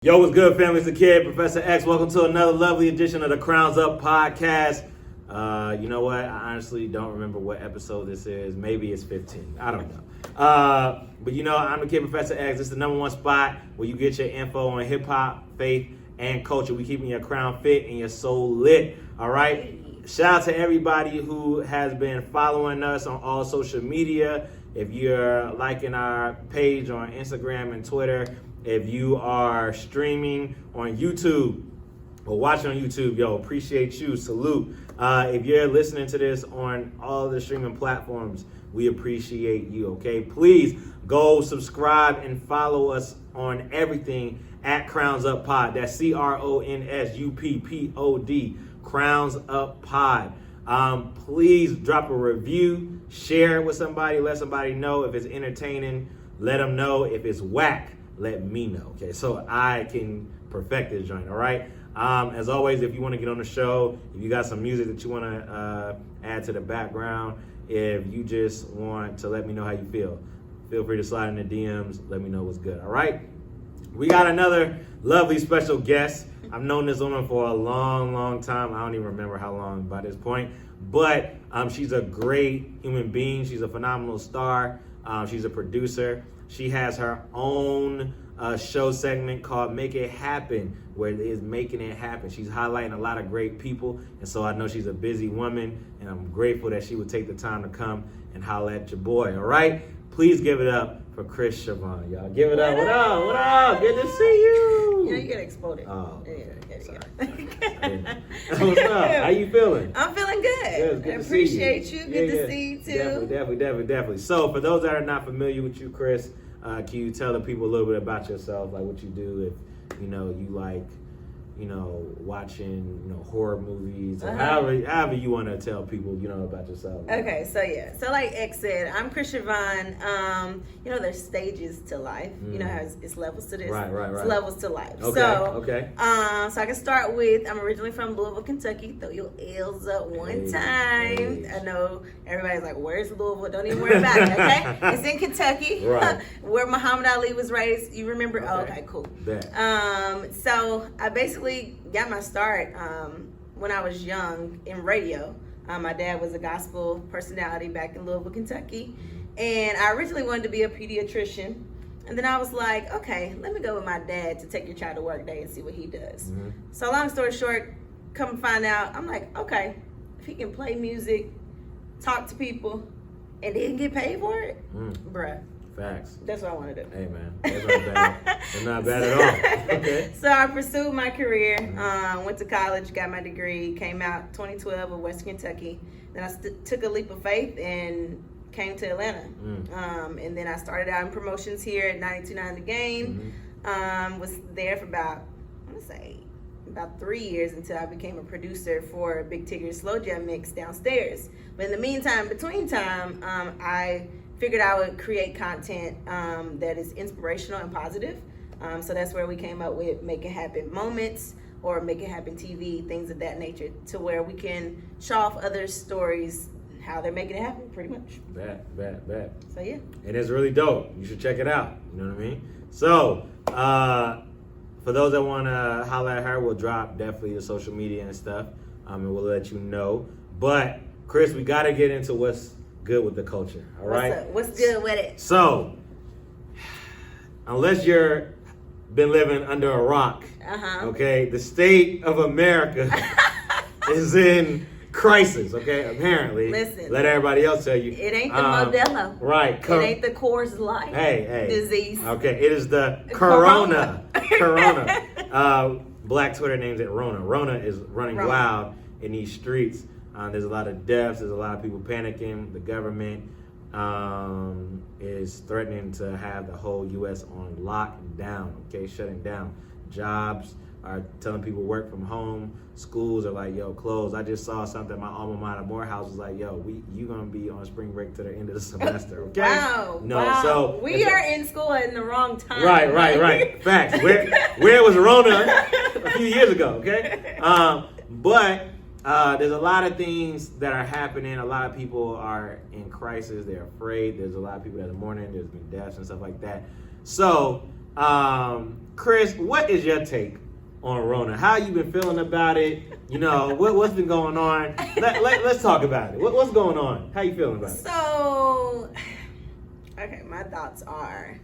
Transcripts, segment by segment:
Yo, what's good, family? It's the kid, Professor X. Welcome to another lovely edition of the Crowns Up podcast. You know what? I honestly don't remember what episode this is. Maybe it's 15. I don't know. But you know, I'm the kid, Professor X. This is the number one spot where you get your info on hip hop, faith, and culture. We keeping your crown fit and your soul lit. All right. Shout out to everybody who has been following us on all social media. If you're liking our page on Instagram and Twitter, if you are streaming on YouTube or watching on YouTube, yo, appreciate you. Salute. If you're listening to this on all the streaming platforms, we appreciate you, okay? Please go subscribe and follow us on everything at Crowns Up Pod. That's CRONSUPPOD, Crowns Up Pod. Please drop a review, share it with somebody, let somebody know. If it's entertaining, let them know. If it's whack, let me know, okay? So I can perfect this joint, all right? As always, if you want to get on the show, if you got some music that you want to add to the background, if you just want to let me know how you feel free to slide in the DMs, let me know what's good, all right? We got another lovely special guest. I've known this woman for a long time. I don't even remember how long by this point, but she's a great human being. She's a phenomenal star. She's a producer. She has her own show segment called Make It Happen, where it is making it happen. She's highlighting a lot of great people, and so I know she's a busy woman, and I'm grateful that she would take the time to come and holler at your boy, all right? Please give it up for Chris Siobhan, y'all. Give it up. What up? What up? Good to see you. You know, you get exploded. Oh, okay. Sorry. What's up? How you feeling? I'm feeling good. Good I appreciate you. Good to see you too. Definitely. So, for those that are not familiar with you, Chris, can you tell the people a little bit about yourself, like what you do, if you like, watching, horror movies, or however you want to tell people, about yourself. Okay, so like X said, I'm Chris Siobhan. There's stages to life. You know how it's levels to this. Right. It's levels to life. Okay. So I can start with, I'm originally from Louisville, Kentucky. Throw your L's up one time. I know everybody's like, where's Louisville? Don't even worry about it, okay? It's in Kentucky, right. Where Muhammad Ali was raised. You remember? Okay. Okay, cool. Bet. So I basically got my start when I was young in radio. My dad was a gospel personality back in Louisville, Kentucky. And I originally wanted to be a pediatrician. And then I was like, okay, let me go with my dad to take your child to work day and see what he does. Mm-hmm. So long story short, come find out, I'm like, okay, if he can play music, talk to people, and then get paid for it, bruh. Facts. That's what I want to do. Hey, man. That's not bad. That's not bad at all. Okay. So I pursued my career, went to college, got my degree, came out 2012 in West Kentucky. Then I took a leap of faith and came to Atlanta. And then I started out in promotions here at 92.9 The Game. Was there for about 3 years until I became a producer for Big Tigger's Slow Jam Mix downstairs. But in the meantime, between time, I figured I would create content that is inspirational and positive. So that's where we came up with Make It Happen Moments or Make It Happen TV, things of that nature, to where we can show off others' stories, how they're making it happen, pretty much. Bet. So yeah. And it's really dope. You should check it out. You know what I mean? So, for those that want to holler at her, we'll drop definitely the social media and stuff, and we'll let you know. But, Chris, we got to get into what's good with the culture, all right? What's good with it? So, unless you're been living under a rock, okay, the state of America is in crisis, okay, apparently. Listen. Let everybody else tell you. It ain't the Modelo. Right. It ain't the Coors Light. Hey. Disease. Okay, it is the Corona. Black Twitter names it Rona. Rona is running wild in these streets. There's a lot of deaths. There's a lot of people panicking. The government is threatening to have the whole U.S. on lockdown, okay, shutting down. Jobs are telling people work from home. Schools are like, yo, closed. I just saw something. My alma mater, Morehouse, was like, yo, you going to be on spring break to the end of the semester, okay? Wow. So we are in school in the wrong time. Right. Facts. Where was Rona a few years ago, okay? But there's a lot of things that are happening. A lot of people are in crisis. They're afraid. There's a lot of people that are mourning. There's been deaths and stuff like that. So Chris, what is your take on Rona? How you been feeling about it? You know, what's been going on? Let's talk about it. What's going on? How you feeling about it? So, okay, my thoughts are,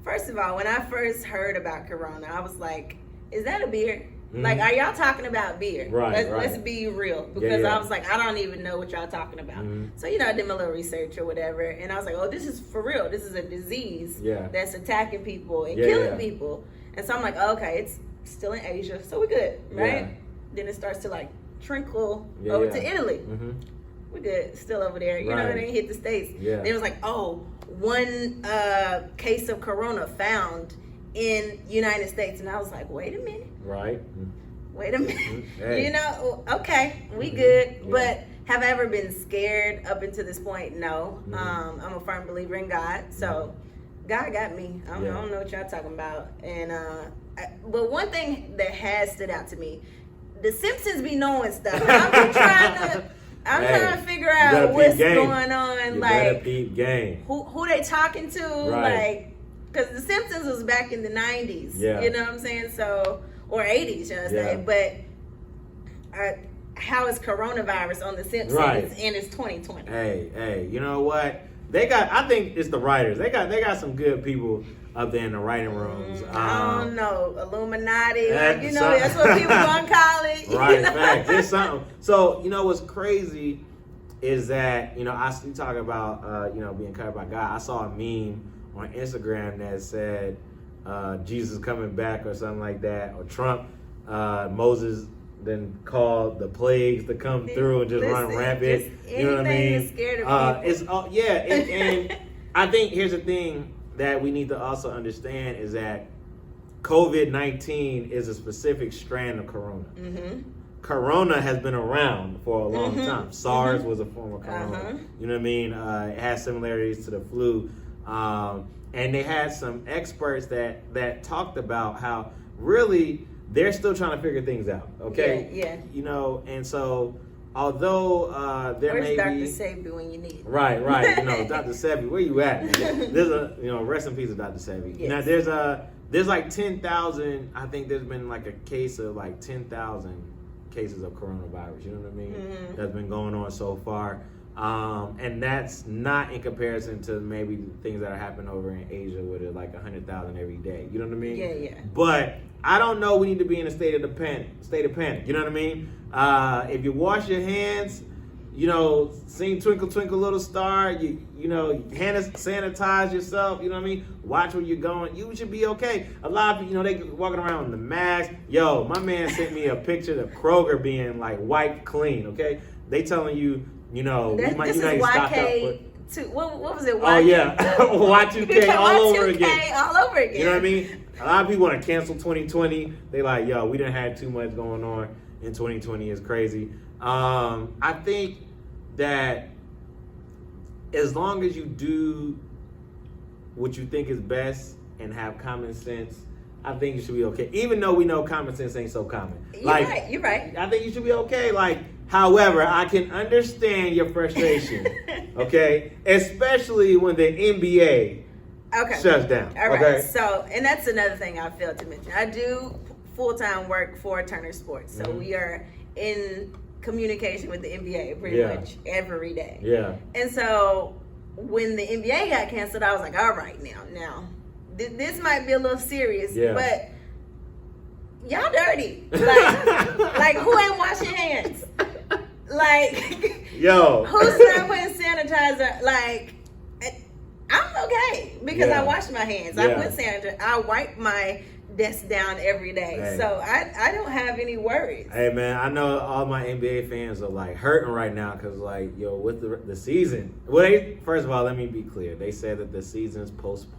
first of all, when I first heard about Corona, I was like, is that a beer? Mm-hmm. Like, are y'all talking about beer? Right, Let's be real. Because Yeah. I was like, I don't even know what y'all talking about. Mm-hmm. So, I did my little research or whatever. And I was like, oh, this is for real. This is a disease Yeah. that's attacking people and Yeah, killing yeah. people. And so I'm like, oh, okay, it's still in Asia. So we're good, right? Yeah. Then it starts to like trickle Yeah, over yeah. to Italy. Mm-hmm. We're good, still over there. You know, Right. it ain't hit the States. Yeah. Then it was like, oh, one case of Corona found in United States. And I was like, wait a minute. Right. Wait a minute. Hey. You know, okay, we Mhm. good. Yeah. But have I ever been scared up until this point? No. Mhm. I'm a firm believer in God. So God got me. I Yeah. don't know what y'all talking about. And but one thing that has stood out to me, the Simpsons be knowing stuff. I'm trying to figure you gotta out peep what's game. going on. You better Like peep game. who they talking to? Right. Like, because the Simpsons was back in the 90s. Yeah. You know what I'm saying? So, or 80s, should I say? Yeah. But how is coronavirus on the Simpsons Right. and it's 2020? Hey, you know what? I think it's the writers. They got some good people up there in the writing rooms. I don't know, Illuminati. That's Like, that's what people gonna call it. Right, fact. There's something. So, what's crazy is that, I see talk about, being covered by God. I saw a meme on Instagram that said, Jesus coming back or something like that, or Trump, Moses then called the plagues to come through and just run rampant. Just You know what I anything mean? that's scared of people. And I think here's the thing that we need to also understand is that COVID-19 is a specific strand of corona. Mm-hmm. Corona has been around for a long Mhm. time. SARS was a form of corona. Uh-huh. You know what I mean? It has similarities to the flu. And they had some experts that talked about how really they're still trying to figure things out. Okay? Yeah. And so although there Where's may Dr. be... Sebi when you need him? Right. Dr. Sebi, where you at? Man? There's rest in peace of Dr. Sebi. Yes. There's like 10,000, I think there's been like a case of like 10,000 cases of coronavirus, you know what I mean? Mhm. That's been going on so far. And that's not in comparison to maybe the things that are happening over in Asia with it like 100,000 every day. You know what I mean? Yeah. But I don't know. We need to be in a state of panic. You know what I mean? If you wash your hands, sing "Twinkle Twinkle Little Star." Hand sanitize yourself. You know what I mean? Watch where you're going. You should be okay. A lot of people, they walking around with the mask. Yo, my man sent me a picture of Kroger being like wiped clean. Okay, they telling you, This you is might stock up. YK. What was it? Oh yeah, Y2K all over again. All over again. You know what I mean? A lot of people want to cancel 2020. They like, yo, we done had too much going on in 2020. It's crazy. I think that as long as you do what you think is best and have common sense, I think you should be okay. Even though we know common sense ain't so common. You're right. I think you should be okay. However, I can understand your frustration. Okay? Especially when the NBA shuts down. All right. Okay? So, and that's another thing I failed to mention. I do full-time work for Turner Sports. So we are in communication with the NBA pretty much every day. Yeah. And so when the NBA got canceled, I was like, all right, now this might be a little serious, but y'all dirty. Like who ain't washing hands? Yo. Who's not putting sanitizer? I'm okay because I wash my hands. I put sanitizer. I wipe my desk down every day. Hey. So I don't have any worries. Hey man, I know all my NBA fans are hurting right now because with the season. First of all, let me be clear. They said that the season's postponed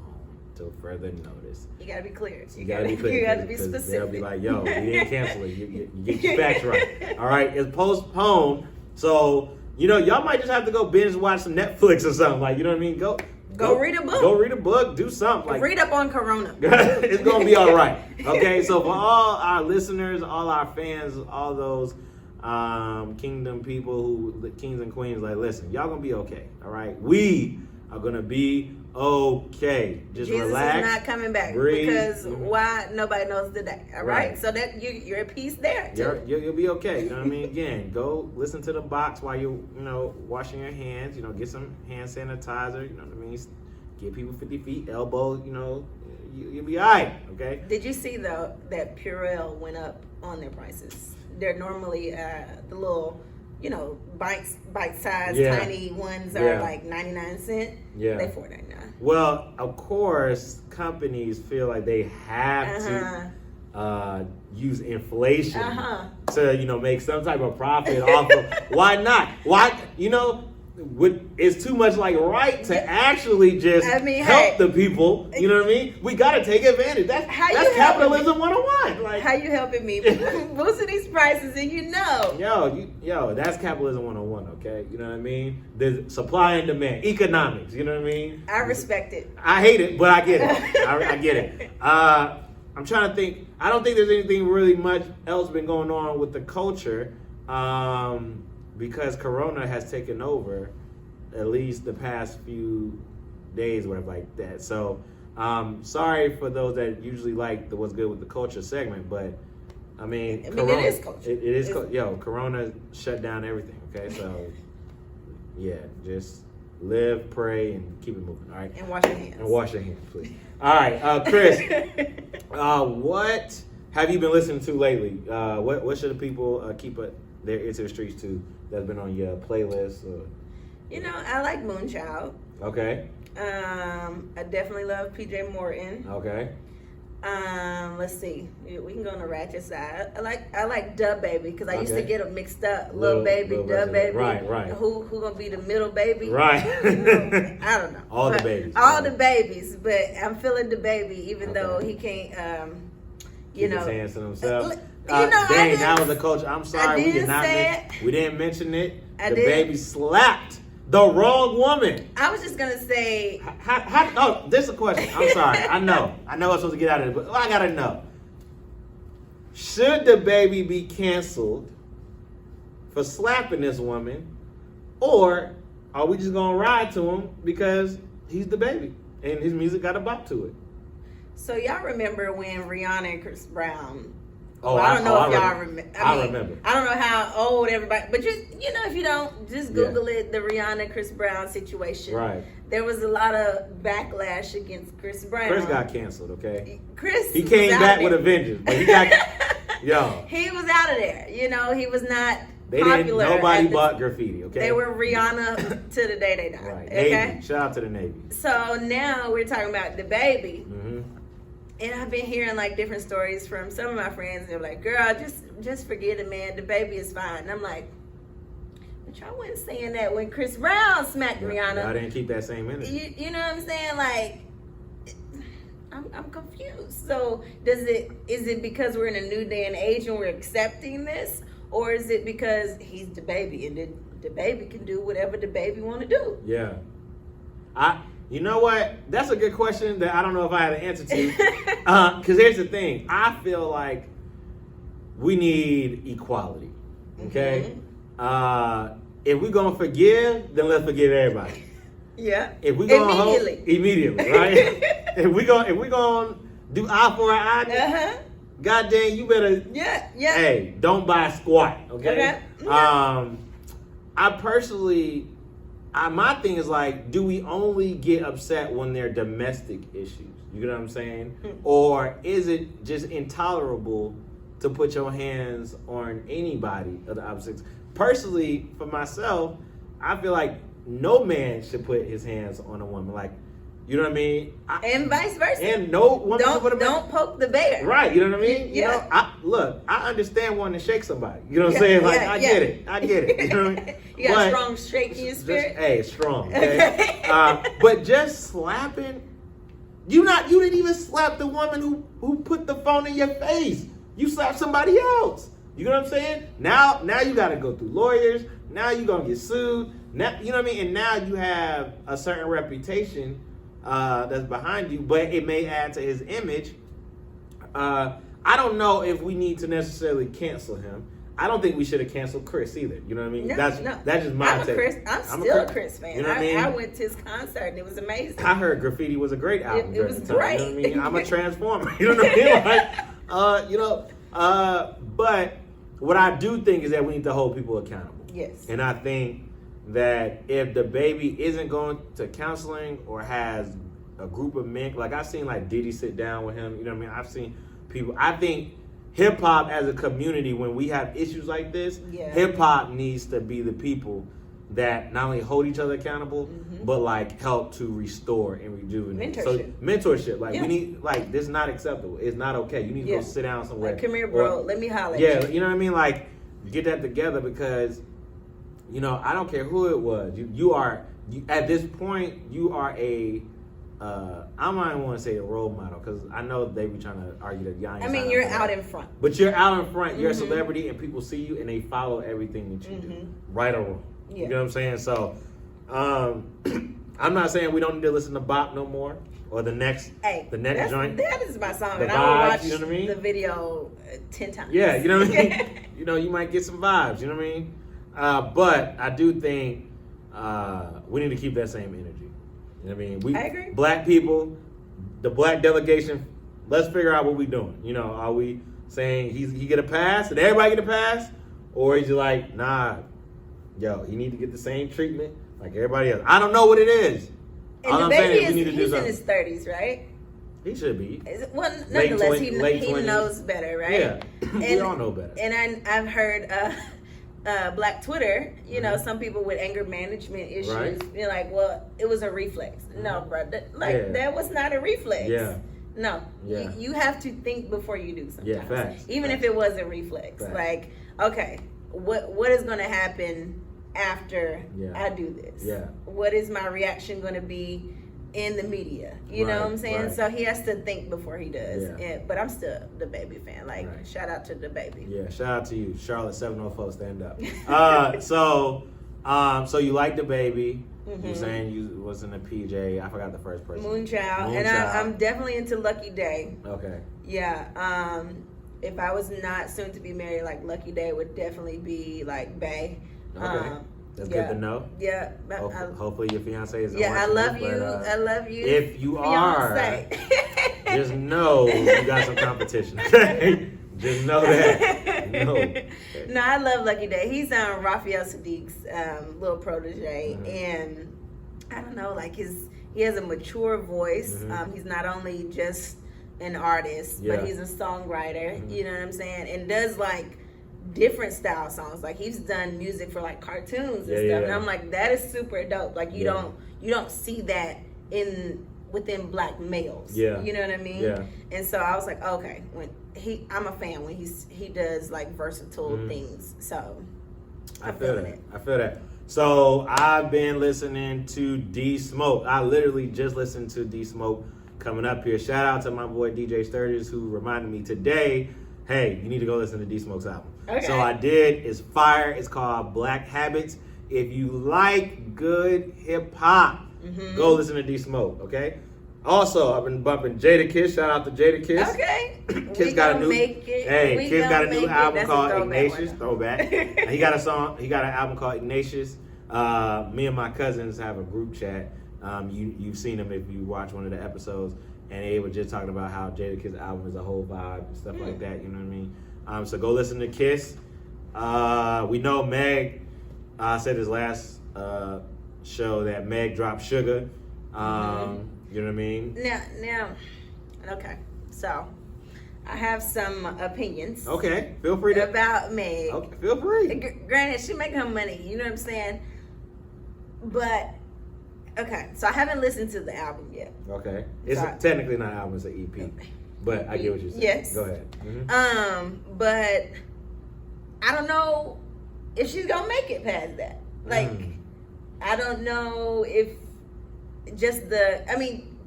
till further notice. You gotta be clear. You gotta be clear. You gotta be specific. They'll be like, yo, we didn't cancel it. You get your facts right. All right, it's postponed. So y'all might just have to go binge watch some Netflix or something. You know what I mean? Go read a book. Go read a book. Do something. Read up on Corona. It's gonna be all right. Okay, so for all our listeners, all our fans, all those kingdom people kings and queens, listen, y'all gonna be okay. All right, we are gonna be okay. Just Jesus relax. is not coming back breathe. because Mhm. why? Nobody knows the day. All right, Right. so that you're at peace there too. You'll be okay. You know what I mean? Again, go listen to the box while you're, washing your hands. Get some hand sanitizer. You know what I mean? Give people 50 feet, elbow. You'll be all right. Okay. Did you see though that Purell went up on their prices? They're normally the little, bite-sized Yeah. tiny ones are Yeah. like 99¢. Yeah. They $4.99. Well, of course, companies feel like they have to use inflation to, make some type of profit off of. Why not? Why, it's too much like right to actually just help the people. You know what I mean? We got to take advantage. That's capitalism 101. Like, how you helping me boosting these prices and Yo, that's capitalism 101, okay? You know what I mean? There's supply and demand, economics, you know what I mean? I respect it. I hate it, but I get it. I get it. I'm trying to think. I don't think there's anything really much else been going on with the culture because Corona has taken over at least the past few days, whatever like that. So, sorry for those that usually like the What's Good with the Culture segment, but Corona, it is culture. It is Corona shut down everything. Okay, so yeah, just live, pray, and keep it moving. All right, and wash your hands. And wash your hands, please. All right, Chris, what have you been listening to lately? What should the people keep their ear to the streets to that's been on your playlist? I like Moonchild. Okay. I definitely love PJ Morton. Okay. Let's see. We can go on the ratchet side. I like Dub Baby because I used to Okay. get them mixed up. Lil Baby, Dub Baby. Right. Who gonna be the middle baby? Right. I don't know. All the But babies. All the babies, but I'm feeling the baby even Okay. though he can't. Keep his hands to himself. I Dang, didn't- that was a culture. I'm sorry, we did didn't not. say We didn't mention it. I The did. baby slapped the wrong woman. I was just gonna say This is a question. I'm sorry. I know I'm supposed to get out of it, but I gotta know. Should the baby be canceled for slapping this woman, or are we just gonna ride to him because he's the baby and his music got a bop to it? So y'all remember when Rihanna and Chris Brown? Oh, I don't know if y'all remember. remember. I remember. I don't know how old everybody, but just if you don't, just Google it. The Rihanna Chris Brown situation. Right. There was a lot of backlash against Chris Brown. Chris got canceled. Okay. Chris. He came was back out with a there. vengeance, but he got He was out of there. He was not They popular. didn't. Nobody at bought graffiti. Okay. They were Rihanna to the day they died. right. Okay. Navy. Shout out to the Navy. So now we're talking about the baby. Mm-hmm. And I've been hearing like different stories from some of my friends. They're like, "Girl, just forget it, man. The baby is fine." And I'm like, "But y'all wasn't saying that when Chris Brown smacked Rihanna." I didn't keep that same energy. You know what I'm saying? Like, I'm confused. So is it because we're in a new day and age and we're accepting this, or is it because he's the baby and the baby can do whatever the baby want to do? Yeah. You know what? That's a good question that I don't know if I had an answer to. Because here's the thing. I feel like we need equality. Okay? If we're going to forgive, then let's forgive everybody. Yeah. If we're going Immediately. Immediately, right? if we're going to do eye for an eye, God dang, you better. Yeah. Hey, don't buy squat, okay? Okay. I personally, my thing is like, do we only get upset when they're domestic issues? You know what I'm saying? Or is it just intolerable to put your hands on anybody of the opposite? Personally, for myself, I feel like no man should put his hands on a woman. Like, you know what I mean? And vice versa. And no woman should put a man. Don't poke the bear. Right, you know what I mean? Yeah. I understand wanting to shake somebody. You know what I'm saying? Like, I get it. You know what I mean? You got a strong shake in your spirit? Hey, strong. Okay? But just slapping, you didn't even slap the woman who put the phone in your face. You slapped somebody else. You know what I'm saying? Now you got to go through lawyers. Now you're going to get sued. Now, you know what I mean? And now you have a certain reputation that's behind you, but it may add to his image. I don't know if we need to necessarily cancel him. I don't think we should have canceled Chris either. You know what I mean? No, that's just my I'm take. I'm still a Chris fan. You know what I mean? I went to his concert and it was amazing. I heard Graffiti was a great album. It was during the time, great. You know what I mean? I'm a transformer. You know what I mean? Like, but what I do think is that we need to hold people accountable. Yes. And I think that if the baby isn't going to counseling or has a group of men, like I've seen like Diddy sit down with him, you know what I mean? I've seen people, I think hip hop as a community, when we have issues like this, hip hop needs to be the people that not only hold each other accountable, but like help to restore and rejuvenate. Mentorship. So mentorship, like we need, like this is not acceptable. It's not okay. You need to go sit down somewhere. Like, come here, bro. Let me holler at Yeah, you. you know what I mean? Like get that together because, you know, I don't care who it was. You are at this point. You are a. I might want to say a role model because I know they be trying to argue that y'all ain't. I mean, you're out in front. But you're out in front. You're a celebrity, and people see you and they follow everything that you do, right or wrong. Yeah. You know what I'm saying? So, I'm not saying we don't need to listen to Bop no more or the next joint. That is my song, The and I will vibes, watch you know what I mean? the video 10 times. Yeah, you know what I mean? You know, you might get some vibes, you know what I mean? But I do think we need to keep that same energy. You know what I mean? I agree. Black people, the black delegation, let's figure out what we're doing. You know, are we saying he get a pass? Did everybody get a pass? Or is he like, nah, yo, he need to get the same treatment like everybody else? I don't know what it is. And All the I'm saying baby is we need to do he's in something. his 30s, right? He should be. Well, nonetheless, he 20s. knows better, right? Yeah, we all know better. And I've heard Black Twitter, you know, some people with anger management issues, Right. you're like, well, it was a reflex. No, bro, that was not a reflex. Yeah. No, Yeah. you have to think before you do sometimes. Yeah, facts. Even Facts. if it was a reflex. Facts. Like, okay, what is going to happen after I do this? Yeah. What is my reaction going to be in the media? You know what I'm saying? Right. So he has to think before he does. Yeah. But I'm still the baby fan. Like, Right. shout out to the baby. Yeah, shout out to you, Charlotte 704. Stand up. So you like the baby? You saying you was in a PJ? I forgot the first person. Moonchild. And I'm definitely into Lucky Day. Okay. Yeah. If I was not soon to be married, like Lucky Day would definitely be like Bae. Okay. That's good to know. Yeah. Hopefully your fiance is. Yeah, I love this, you. but, I love you. If you fiance. are, just know you got some competition. Okay. Just know that. No, I love Lucky Day. He's Raphael Sadiq's little protege, and I don't know, like he has a mature voice. He's not only just an artist, but he's a songwriter. You know what I'm saying? And does like different style songs. Like he's done music for like cartoons and stuff. And I'm like, that is super dope. Like you don't see that within black males. Yeah. You know what I mean? Yeah. And so I was like, okay, I'm a fan when he does like versatile things. So I feel that. So I've been listening to D Smoke. I literally just listened to D Smoke coming up here. Shout out to my boy DJ Sturgis who reminded me today, hey, you need to go listen to D Smoke's album. Okay. So I did. It's fire. It's called Black Habits. If you like good hip hop, go listen to D Smoke, okay? Also, I've been bumping Jadakiss. Shout out to Jadakiss. Okay. Kiss got a new Kiss got a new album That's called a Ignatius. Throwback. And he got an album called Ignatius. Me and my cousins have a group chat. You've seen them if you watch one of the episodes, and they were just talking about how Jadakiss' album is a whole vibe and stuff like that. You know what I mean? So go listen to Kiss. We know Meg said his last show that Meg dropped Sugar. You know what I mean? Now, okay. So, I have some opinions. Okay, feel free to. About Meg. Okay, feel free. Granted, she make her money. You know what I'm saying? But, okay. So, I haven't listened to the album yet. Okay. It's technically not an album, it's an EP. But I get what you're saying. Yes. Go ahead. But, I don't know if she's going to make it past that. Like, I don't know if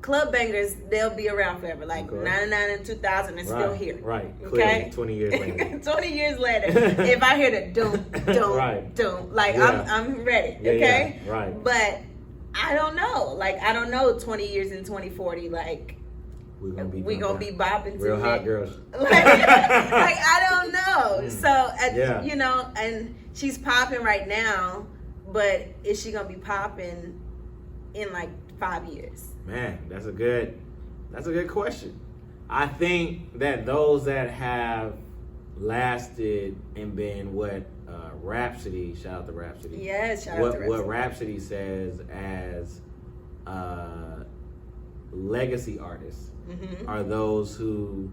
club bangers, they'll be around forever. Like 99 and 2000 is still here. Right. Okay. Clearly, 20 years later. 20 years later, if I hear the doom, like I'm ready. Okay. Yeah, right. But I don't know. Like I don't know 20 years in 2040, like we gonna be bopping real to hot it. girls. Like I don't know. So Yeah. You know, and she's popping right now, but is she gonna be popping in like 5 years? Man, that's a good question. I think that those that have lasted and been what Rhapsody, shout out to Rhapsody. Yes, shout out to Rhapsody. What Rhapsody says as legacy artists are those who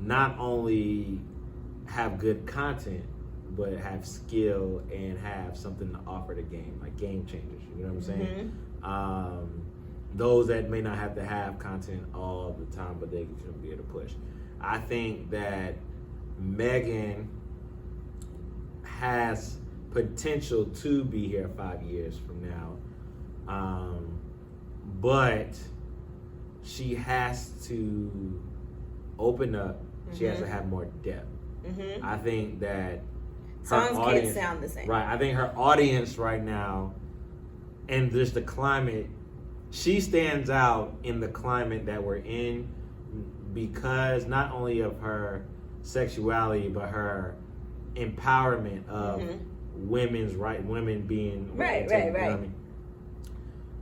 not only have good content, but have skill and have something to offer the game, like game changers. You know what I'm saying? Those that may not have to have content all the time, but they can be able to push. I think that Megan has potential to be here 5 years from now, but she has to open up. She has to have more depth. I think that songs audience, can't sound the same. Right. I think her audience right now, and just the climate, she stands out in the climate that we're in because not only of her sexuality, but her empowerment of women's right, women being right. you know what I mean?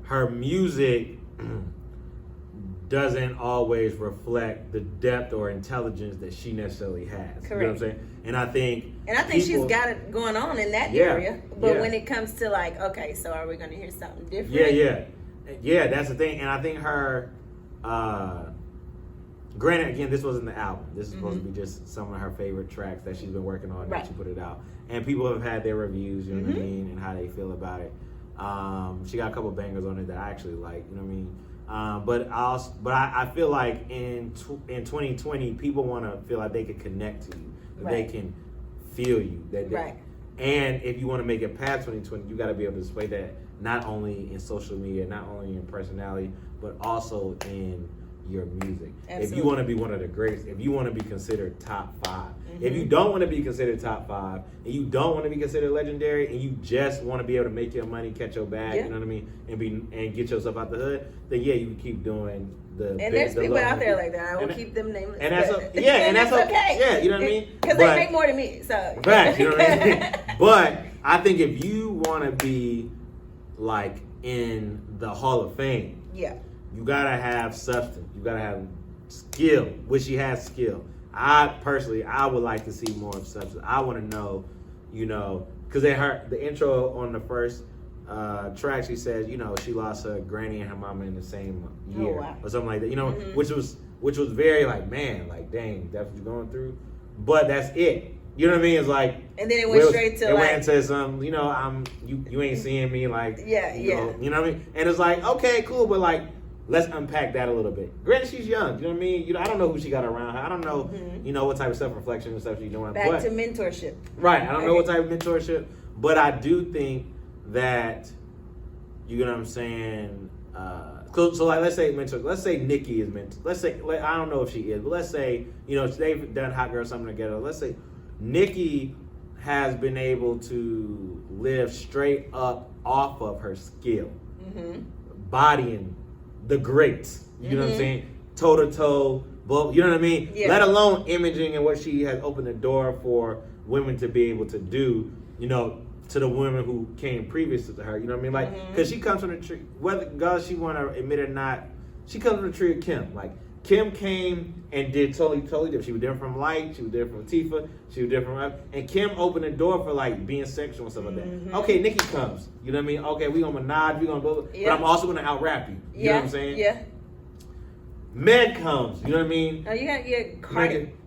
Her music doesn't always reflect the depth or intelligence that she necessarily has. Correct. You know what I'm saying? And I think she's got it going on in that area. But when it comes to like, okay, so are we going to hear something different? Yeah, that's the thing. And I think her, granted, again, this wasn't the album. This is supposed to be just some of her favorite tracks that she's been working on that she put it out. And people have had their reviews, you know what I mean, and how they feel about it. She got a couple bangers on it that I actually like, you know what I mean? But I feel like in 2020, people want to feel like they can connect to you, that they can feel you. And if you want to make it past 2020, you got to be able to display that not only in social media, not only in personality, but also in your music. Absolutely. If you want to be one of the greatest, if you want to be considered top 5, if you don't want to be considered top 5, and you don't want to be considered legendary, and you just want to be able to make your money, catch your bag, you know what I mean, and get yourself out the hood, then you can keep doing the. And there's people out there like that. I will keep them nameless. And that's and that's okay. Yeah, you know what I mean. Because they make more than me, so. Right, you know what I mean. But I think if you want to be like in the Hall of Fame, you gotta have substance. You gotta have skill, which she has skill. I would like to see more of substance. I want to know, you know, because the intro on the first track, she says, you know, she lost her granny and her mama in the same year or something like that. You know, which was very like, man, like, dang, that's what you're going through. But that's it. You know what I mean? It's like, and then it went straight to went into some, you know, you ain't seeing me, like, you know what I mean? And it's like, okay, cool, but like, let's unpack that a little bit. Granted, she's young. You know what I mean? You know, I don't know who she got around her. I don't know, you know, what type of self-reflection and stuff she's doing. Back to mentorship. Right. I don't know what type of mentorship, but I do think that, you know what I'm saying? So like, let's say mentor. Let's say Nicki is mentor. Let's say, I don't know if she is, but let's say, you know, they've done Hot Girl Summer together. Let's say Nicki has been able to live straight up off of her skill, bodying the greats, you know what I'm saying? Toe to toe, you know what I mean? Let alone imaging and what she has opened the door for women to be able to do, you know, to the women who came previous to her, you know what I mean? Like, because she comes from the tree, whether God she want to admit it or not, she comes from the tree of Kim. Like, Kim came and did totally different. She was different from Light, she was different from Tifa, she was different from, and Kim opened the door for like being sexual and stuff like that. Okay, Nicki comes, you know what I mean? Okay, we gonna Minaj, we gonna blah, blah, but I'm also gonna out rap you. You know what I'm saying? Yeah. Meg comes, you know what I mean? Oh, you got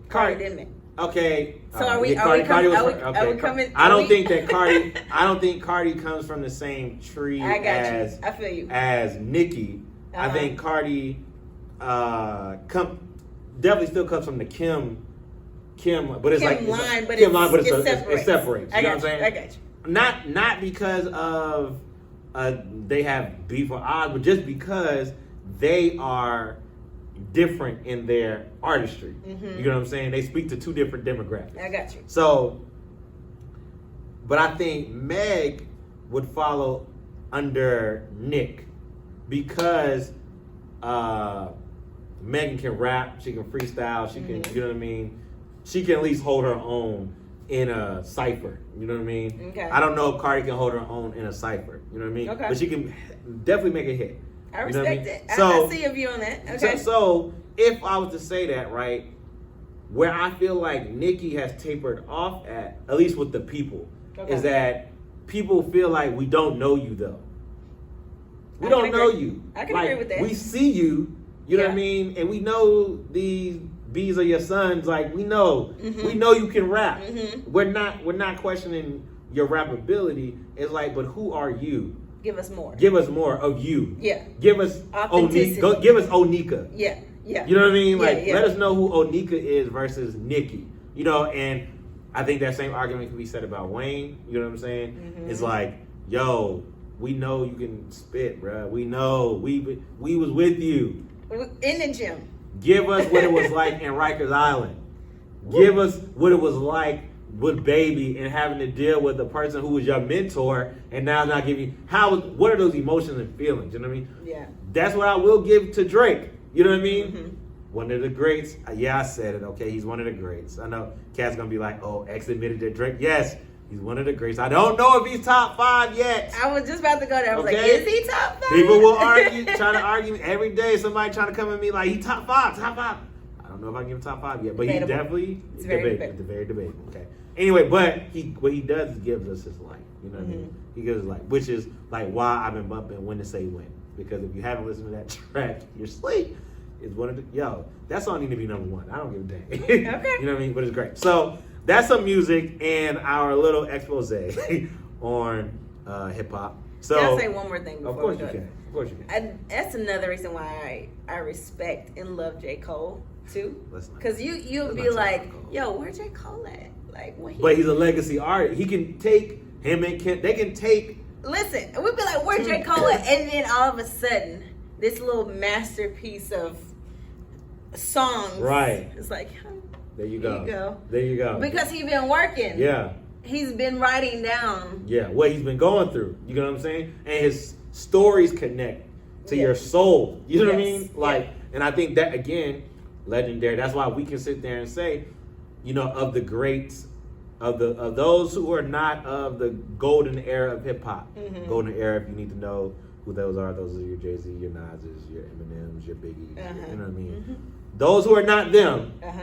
Cardi didn't it? Okay. So are we coming? I don't think Cardi comes from the same tree I feel you. as Nicki. I think Cardi definitely still comes from the Kim, but it's Kim like line, but Kim line, but it separates. You know what I'm saying? I got you. Not because of they have beef or odds, but just because they are different in their artistry. You know what I'm saying? They speak to two different demographics. I got you. So, but I think Meg would follow under Nick because Megan can rap, she can freestyle, she can, you know what I mean? She can at least hold her own in a cipher. You know what I mean? Okay. I don't know if Cardi can hold her own in a cipher. You know what I mean? Okay. But she can definitely make a hit. I You know what I respect mean? it. So- I see a view on that. Okay. So if I was to say that, right, where I feel like Nicki has tapered off at least with the people, Okay. is that people feel like we don't know you though. We I don't can know agree. you. I can Like, agree with that. We see you, you know what I Yeah. mean? And we know these bees are your sons. Like we know. Mhm. We know you can rap. Mhm. We're not questioning your rap ability. It's like, but who are you? Give us more. Give us more of you. Yeah. Give us Authenticity. Onika. Give us Onika. Yeah. Yeah. You know what I mean? Yeah, Like, yeah. let us know who Onika is versus Nicki. You know, and I think that same argument can be said about Wayne. You know what I'm saying? Mhm. It's like, yo, we know you can spit, bruh. We know. We was with you. In the gym. Give us what it was like in Rikers Island. Give us what it was like with Baby and having to deal with the person who was your mentor and now not giving you what are those emotions and feelings? You know what I mean? Yeah. That's what I will give to Drake. You know what I mean? Mhm. One of the greats. Yeah, I said it. Okay, he's one of the greats. I know Cat's gonna be like, "Oh, X admitted that Drake." Yes, he's one of the greats. I don't know if he's top 5 yet. I was just about to go there. I was like, Okay. is he top 5? People will argue, trying to argue every day. Somebody trying to come at me like he top 5, top 5. I don't know if I can give him top 5 yet, but he Debatable. definitely It's very debatable. It's very debatable. Okay. Anyway, but what he does is gives us his life. You know what I mean? Mhm. He gives us life, which is like why I've been bumping When to Say When. Because if you haven't listened to that track, you're asleep. It's one of the that song need to be number 1. I don't give a dang. Okay. You know what I mean? But it's great. So that's some music and our little expose on hip hop. So Can I say one more thing before of course we you go? can. Of course you can. That's another reason why I respect and love J. Cole too. Let's not- Because you'll let's be not talk like, about Cole. yo, where J. Cole at? Like when he But he's a legacy artist. He can take him and Ken. They can take. listen, we'd be like, where J. Cole at? And then all of a sudden, this little masterpiece of songs. Right. It's like, There you There go. you go. There you go. because he's been working. Yeah. He's been writing down. Yeah. What he's been going through. You know what I'm saying? And his stories connect to Yeah. your soul. You know what I Yes. mean? Like, Yeah. and I think that again, legendary. That's why we can sit there and say, you know, of the greats, of those who are not of the golden era of hip hop. Mhm. Golden era. If you need to know who those are your Jay-Z, your Nas's, your Eminems, your Biggies. Uh-huh. You know what I mean? Mhm. Those who are not them. Uh-huh.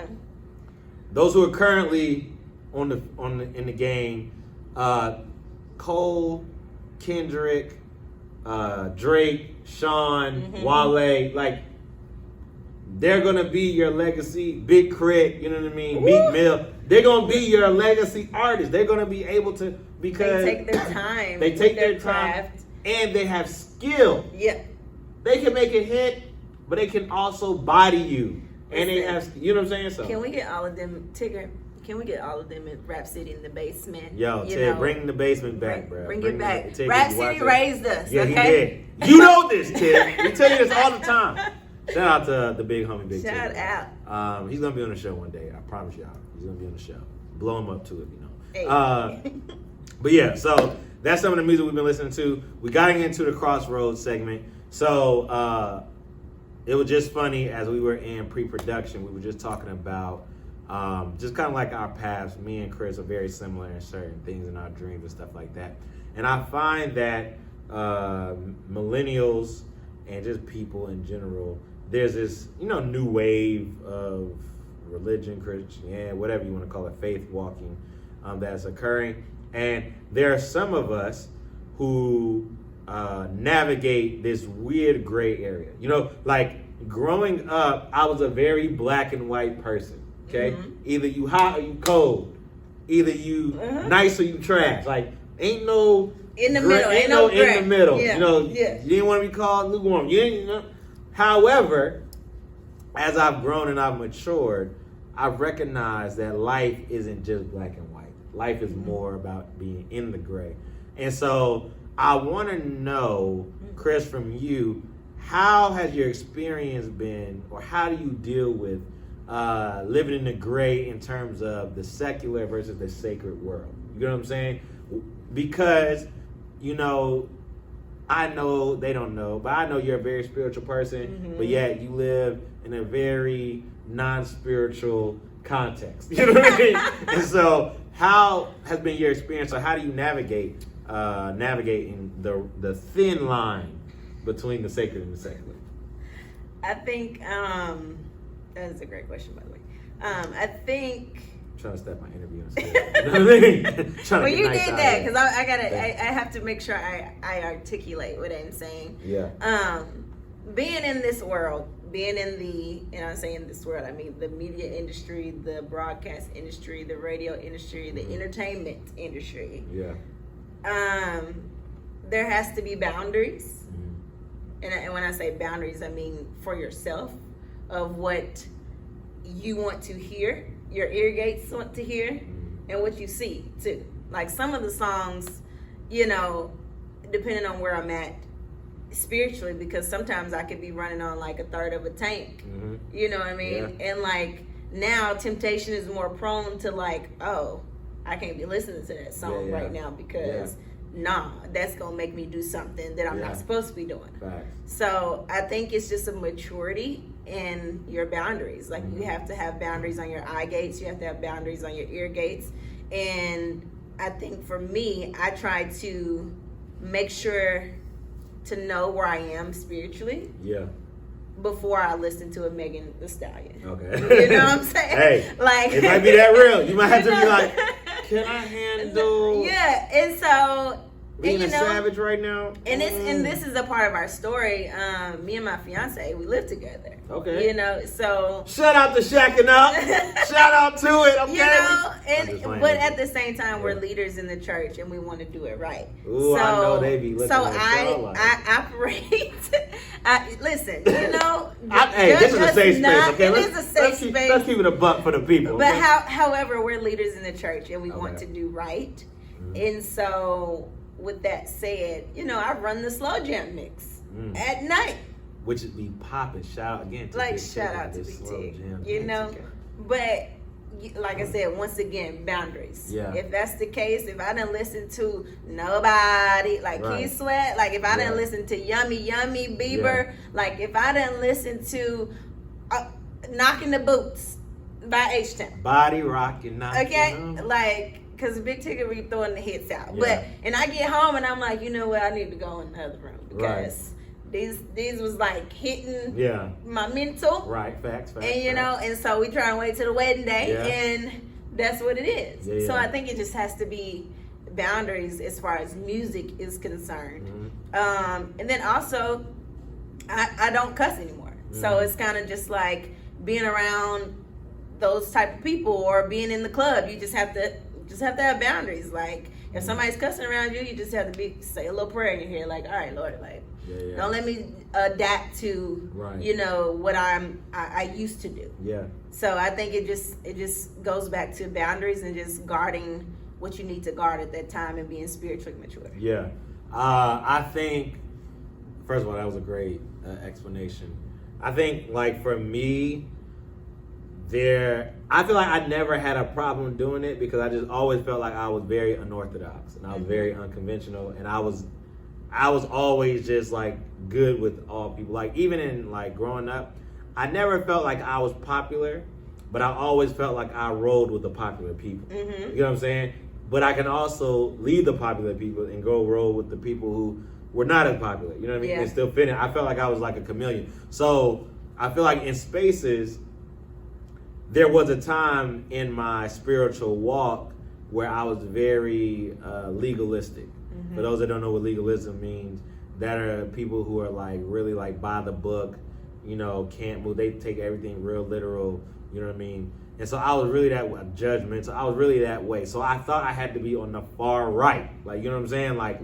Those who are currently in the game, Cole, Kendrick, Drake, Sean, Mhm. Wale, like they're gonna be your legacy. Big Crit, you know what I mean? Woo! Meek Mill, they're gonna be your legacy artists. They're gonna be able to because They take their time. they with take their their time craft. and they have skill. Yeah. They can make a hit, but they can also body you. And they Listen. have, you know what I'm saying? So Can we get all of them, Tigger? Can we get all of them in Rap City in the basement? Yo, You Ted, know, bring the basement back, bro. Bring it back. Ted, Rap you watch City it? raised us. Yeah, okay? he did. You know this, Ted. We tell you this all the time. Shout out to the big homie, Big Shout Ted. out. He's gonna be on the show one day. I promise y'all. He's gonna be on the show. Blow him up too, if you know. Hey. But yeah, so that's some of the music we've been listening to. We got into the Crossroads segment. So it was just funny as we were in pre-production. We were just talking about just kind of like our paths. Me and Chris are very similar in certain things in our dreams and stuff like that. And I find that millennials and just people in general, there's this, new wave of religion, Christianity, whatever you want to call it, faith walking that's occurring. And there are some of us who navigate this weird gray area. Like growing up, I was a very black and white person. Okay, Mhm. Either you hot or you cold. Either you Uh-huh. nice or you trash. Like ain't no In the gray- middle. Ain't no in gray. the middle. Yeah. Yeah. You didn't want to be called lukewarm. You didn't. However, as I've grown and I've matured, I've recognized that life isn't just black and white. Life is more about being in the gray. And so I want to know, Chris, from you, how has your experience been, or how do you deal with living in the gray in terms of the secular versus the sacred world? You know what I'm saying? Because, I know they don't know, but I know you're a very spiritual person, Mhm. but yet you live in a very non-spiritual context. You know what I mean? And so how has been your experience, or how do you navigate navigating the thin line between the sacred and the secular? I think that is a great question, by the way. I think. I'm trying to step my interview on stage. You know what I mean? Well, you did that because I have to make sure I articulate what I'm saying. Yeah. Being in this world, and I'm saying this world, I mean the media industry, the broadcast industry, the radio industry, the entertainment industry. Yeah. There has to be boundaries. And when I say boundaries, I mean for yourself, of what you want to hear, your ear gates want to hear, and what you see too. Like some of the songs, depending on where I'm at spiritually, because sometimes I could be running on like a third of a tank. You know what I mean? Yeah. And like now temptation is more prone to like, oh, I can't be listening to that song right now because that's gonna make me do something that I'm not supposed to be doing. Right. So I think it's just a maturity in your boundaries. Like you have to have boundaries on your eye gates, you have to have boundaries on your ear gates. And I think for me, I try to make sure to know where I am spiritually. Yeah. Before I listen to a Megan Thee Stallion. Okay. You know what I'm saying? Hey, like it might be that real. You might have to be like, can I handle? Yeah, and so being a savage right now. And this is a part of our story. Me and my fiance, we live together. Okay. So shout out to Shacking Up. Shout out to it. Okay. But at the same time, we're leaders in the church, and we want to do it right. Ooh, so, I know they be looking. So I operate. Listen, hey, this is a safe space. Okay, it is a safe space. Let's keep it a buck for the people. But however, we're leaders in the church, and we want to do right. And so, with that said, I run the slow jam mix at night. Which would be popping. Shout out again to Big Shout out to Big Tig. But like I said, once again, boundaries. Yeah. If that's the case, if I didn't listen to nobody, like Keith Sweat, like if I didn't listen to Yummy Bieber, like if I didn't listen to Knocking the Boots by H-Town. Body rocking, knocking. Okay? Like, because Big Tig be throwing the hits out. Yeah. And I get home and I'm like, you know what, I need to go in the other room because these was like hitting my mental. Right, facts. And and so we try and wait till the wedding day and that's what it is. Yeah. So I think it just has to be boundaries as far as music is concerned. And then also I don't cuss anymore. So it's kind of just like being around those type of people or being in the club. You just have to have boundaries. Like if somebody's cussing around you, you just have to say a little prayer in your head, like, all right, Lord, like don't let me adapt to what I used to do. Yeah. So I think it just goes back to boundaries and just guarding what you need to guard at that time and being spiritually mature. Yeah. I think first of all, that was a great explanation. I think like for me, I feel like I never had a problem doing it because I just always felt like I was very unorthodox and I was very unconventional, and I was always just like good with all people. Like even in like growing up, I never felt like I was popular, but I always felt like I rolled with the popular people. You know what I'm saying? But I can also lead the popular people and go roll with the people who were not as popular. You know what I mean? Yeah. And still fit in. I felt like I was like a chameleon. So I feel like in spaces, there was a time in my spiritual walk where I was very legalistic. For those that don't know what legalism means, that are people who are like really like by the book, can't move. They take everything real literal, you know what I mean? And so I was really that judgment. So I was really that way. So I thought I had to be on the far right. Like, you know what I'm saying? Like,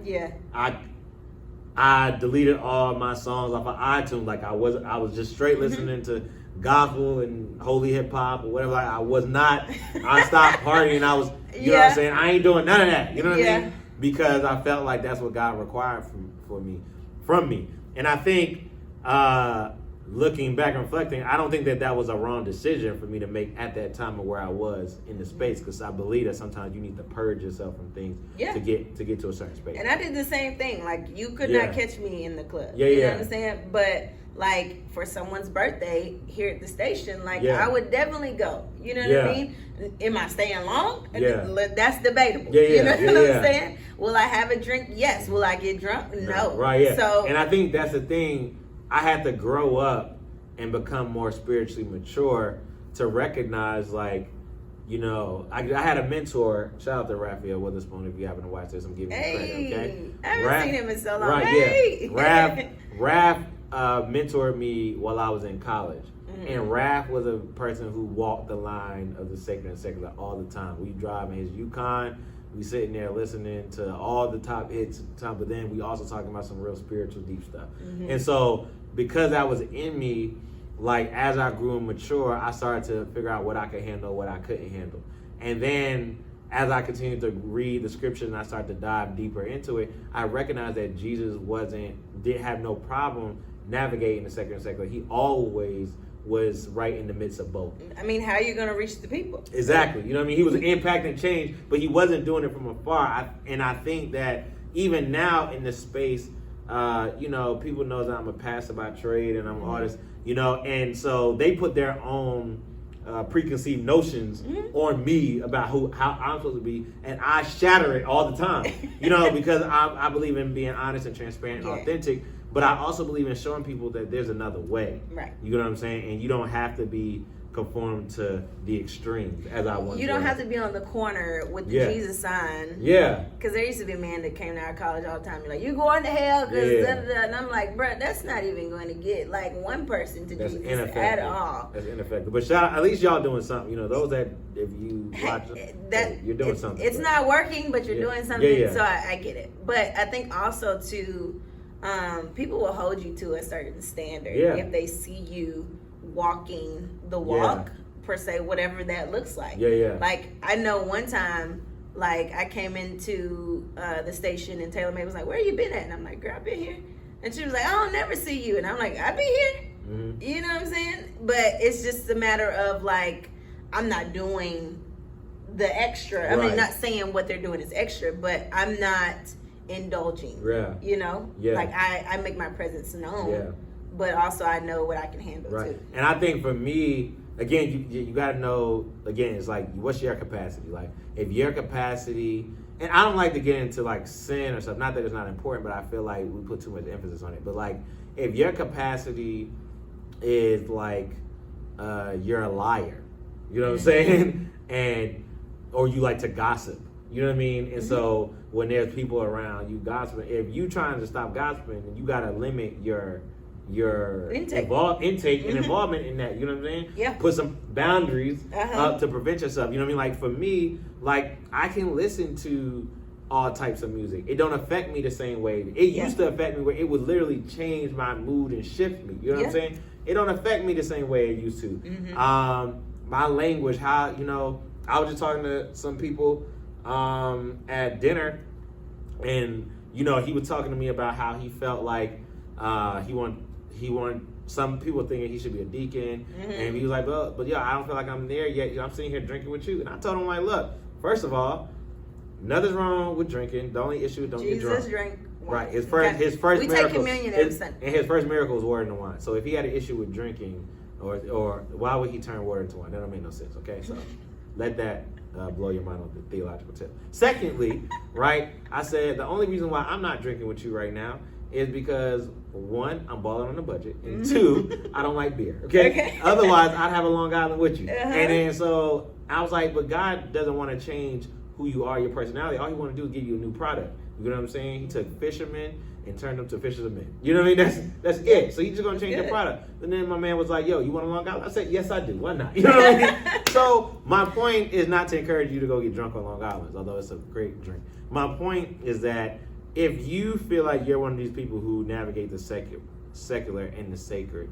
I deleted all my songs off of iTunes. Like I was just straight listening to gospel and holy hip hop or whatever. Like, I stopped partying. I was, you know what I'm saying? I ain't doing none of that. You know what I mean? Because I felt like that's what God required from me. And I think, looking back and reflecting, I don't think that was a wrong decision for me to make at that time of where I was in the space, because I believe that sometimes you need to purge yourself from things to get to a certain space. And I did the same thing. Like you could not catch me in the club. You know what I'm saying? But like for someone's birthday here at the station, like Yeah. I would definitely go. You know what Yeah. I mean? Am I staying long? Yeah. That's debatable. Yeah, You know yeah, what yeah. I'm saying? Will I have a drink? Yes. Will I get drunk? No. Right, yeah. So And I think that's the thing. I had to grow up and become more spiritually mature to recognize, like, you know, I had a mentor. Shout out to Raphael Witherspoon. If you happen to watch this, I'm giving you credit, okay? I haven't seen him in so long. Right, Hey. yeah. Raph mentored me while I was in college. And Raph was a person who walked the line of the sacred and secular all the time. We driving his Yukon, we sitting there listening to all the top hits at the time, but then we also talking about some real spiritual deep stuff. And so because that was in me, like as I grew and mature, I started to figure out what I could handle, what I couldn't handle. And then as I continued to read the scripture and I started to dive deeper into it, I recognized that Jesus didn't have no problem navigating the secular and secular. He always was right in the midst of both. I mean, how are you going to reach the people? Exactly. You know what I mean? He was impacting change, but he wasn't doing it from afar. And I think that even now in this space, you know, people know that I'm a pastor by trade and I'm an artist, you know, and so they put their own preconceived notions on me about how I'm supposed to be, and I shatter it all the time, you know, because I believe in being honest and transparent and authentic. But I also believe in showing people that there's another way. Right. You know what I'm saying? And you don't have to be conformed to the extremes as I once You don't was. have to be on the corner with the Yeah. Jesus sign. Yeah. Because there used to be a man that came to our college all the time. You're like, you going to hell? Cause Yeah. da, da, da. And I'm like, bruh, that's not even going to get like one person to That's Jesus ineffective. at all. That's ineffective. But shout out, at least y'all doing something. You know, those that if you watch That you're doing it's, something. It's bro. not working, but you're Yeah. doing something. Yeah, yeah. So I get it. But I think also too, people will hold you to a certain standard Yeah. if they see you walking the walk per se, whatever that looks like. Yeah, yeah. Like I know one time, like I came into the station and Taylor May was like, "Where you been at?" And I'm like, "Girl, I've been here." And she was like, "I don't never see you." And I'm like, "I've been here." Mhm. You know what I'm saying? But it's just a matter of like, I'm not doing the extra. I Right. mean, not saying what they're doing is extra, but I'm not indulging. Yeah. You know? Yeah. Like I make my presence known. Yeah. But also I know what I can handle Right. too. And I think for me, again, you got to know, again, it's like, what's your capacity? Like, if your capacity, and I don't like to get into like sin or stuff, not that it's not important, but I feel like we put too much emphasis on it. But like, if your capacity is like, you're a liar, you know what I'm saying? Or you like to gossip, you know what I mean? And so when there's people around you gossiping, if you trying to stop gossiping, you got to limit your Intake. intake and involvement in that, you know what I'm saying? Yeah. Put some boundaries Uh-huh. up to prevent yourself. You know what I mean? Like for me, like I can listen to all types of music. It don't affect me the same way. It used to affect me where it would literally change my mood and shift me. You know what I'm saying? It don't affect me the same way it used to. My language, how, you know, I was just talking to some people at dinner, and you know, he was talking to me about how he felt like he wanted some people thinking he should be a deacon, and he was like, but yeah, I don't feel like I'm there yet. You know, I'm sitting here drinking with you, and I told him like, look, first of all, nothing's wrong with drinking. The only issue is don't get drunk. Jesus drank wine. Right. His first we miracle. take communion every Sunday. And his first miracle was water into wine. So if he had an issue with drinking, or why would he turn water into wine? That don't make no sense. Okay, so let that blow your mind on the theological tip. Secondly, right, I said the only reason why I'm not drinking with you right now is because one, I'm balling on the budget, and two, I don't like beer. Okay. Otherwise, I'd have a Long Island with you. And then so I was like, but God doesn't want to change who you are, your personality. All he want to do is give you a new product. You know what I'm saying? He took fishermen and turned them to fishers of men. You know what I mean? That's it. So he's just gonna change the product. And then my man was like, yo, you want a Long Island? I said, yes, I do. Why not? You know what I mean? So my point is not to encourage you to go get drunk on Long Island, although it's a great drink. My point is that if you feel like you're one of these people who navigate the secular and the sacred,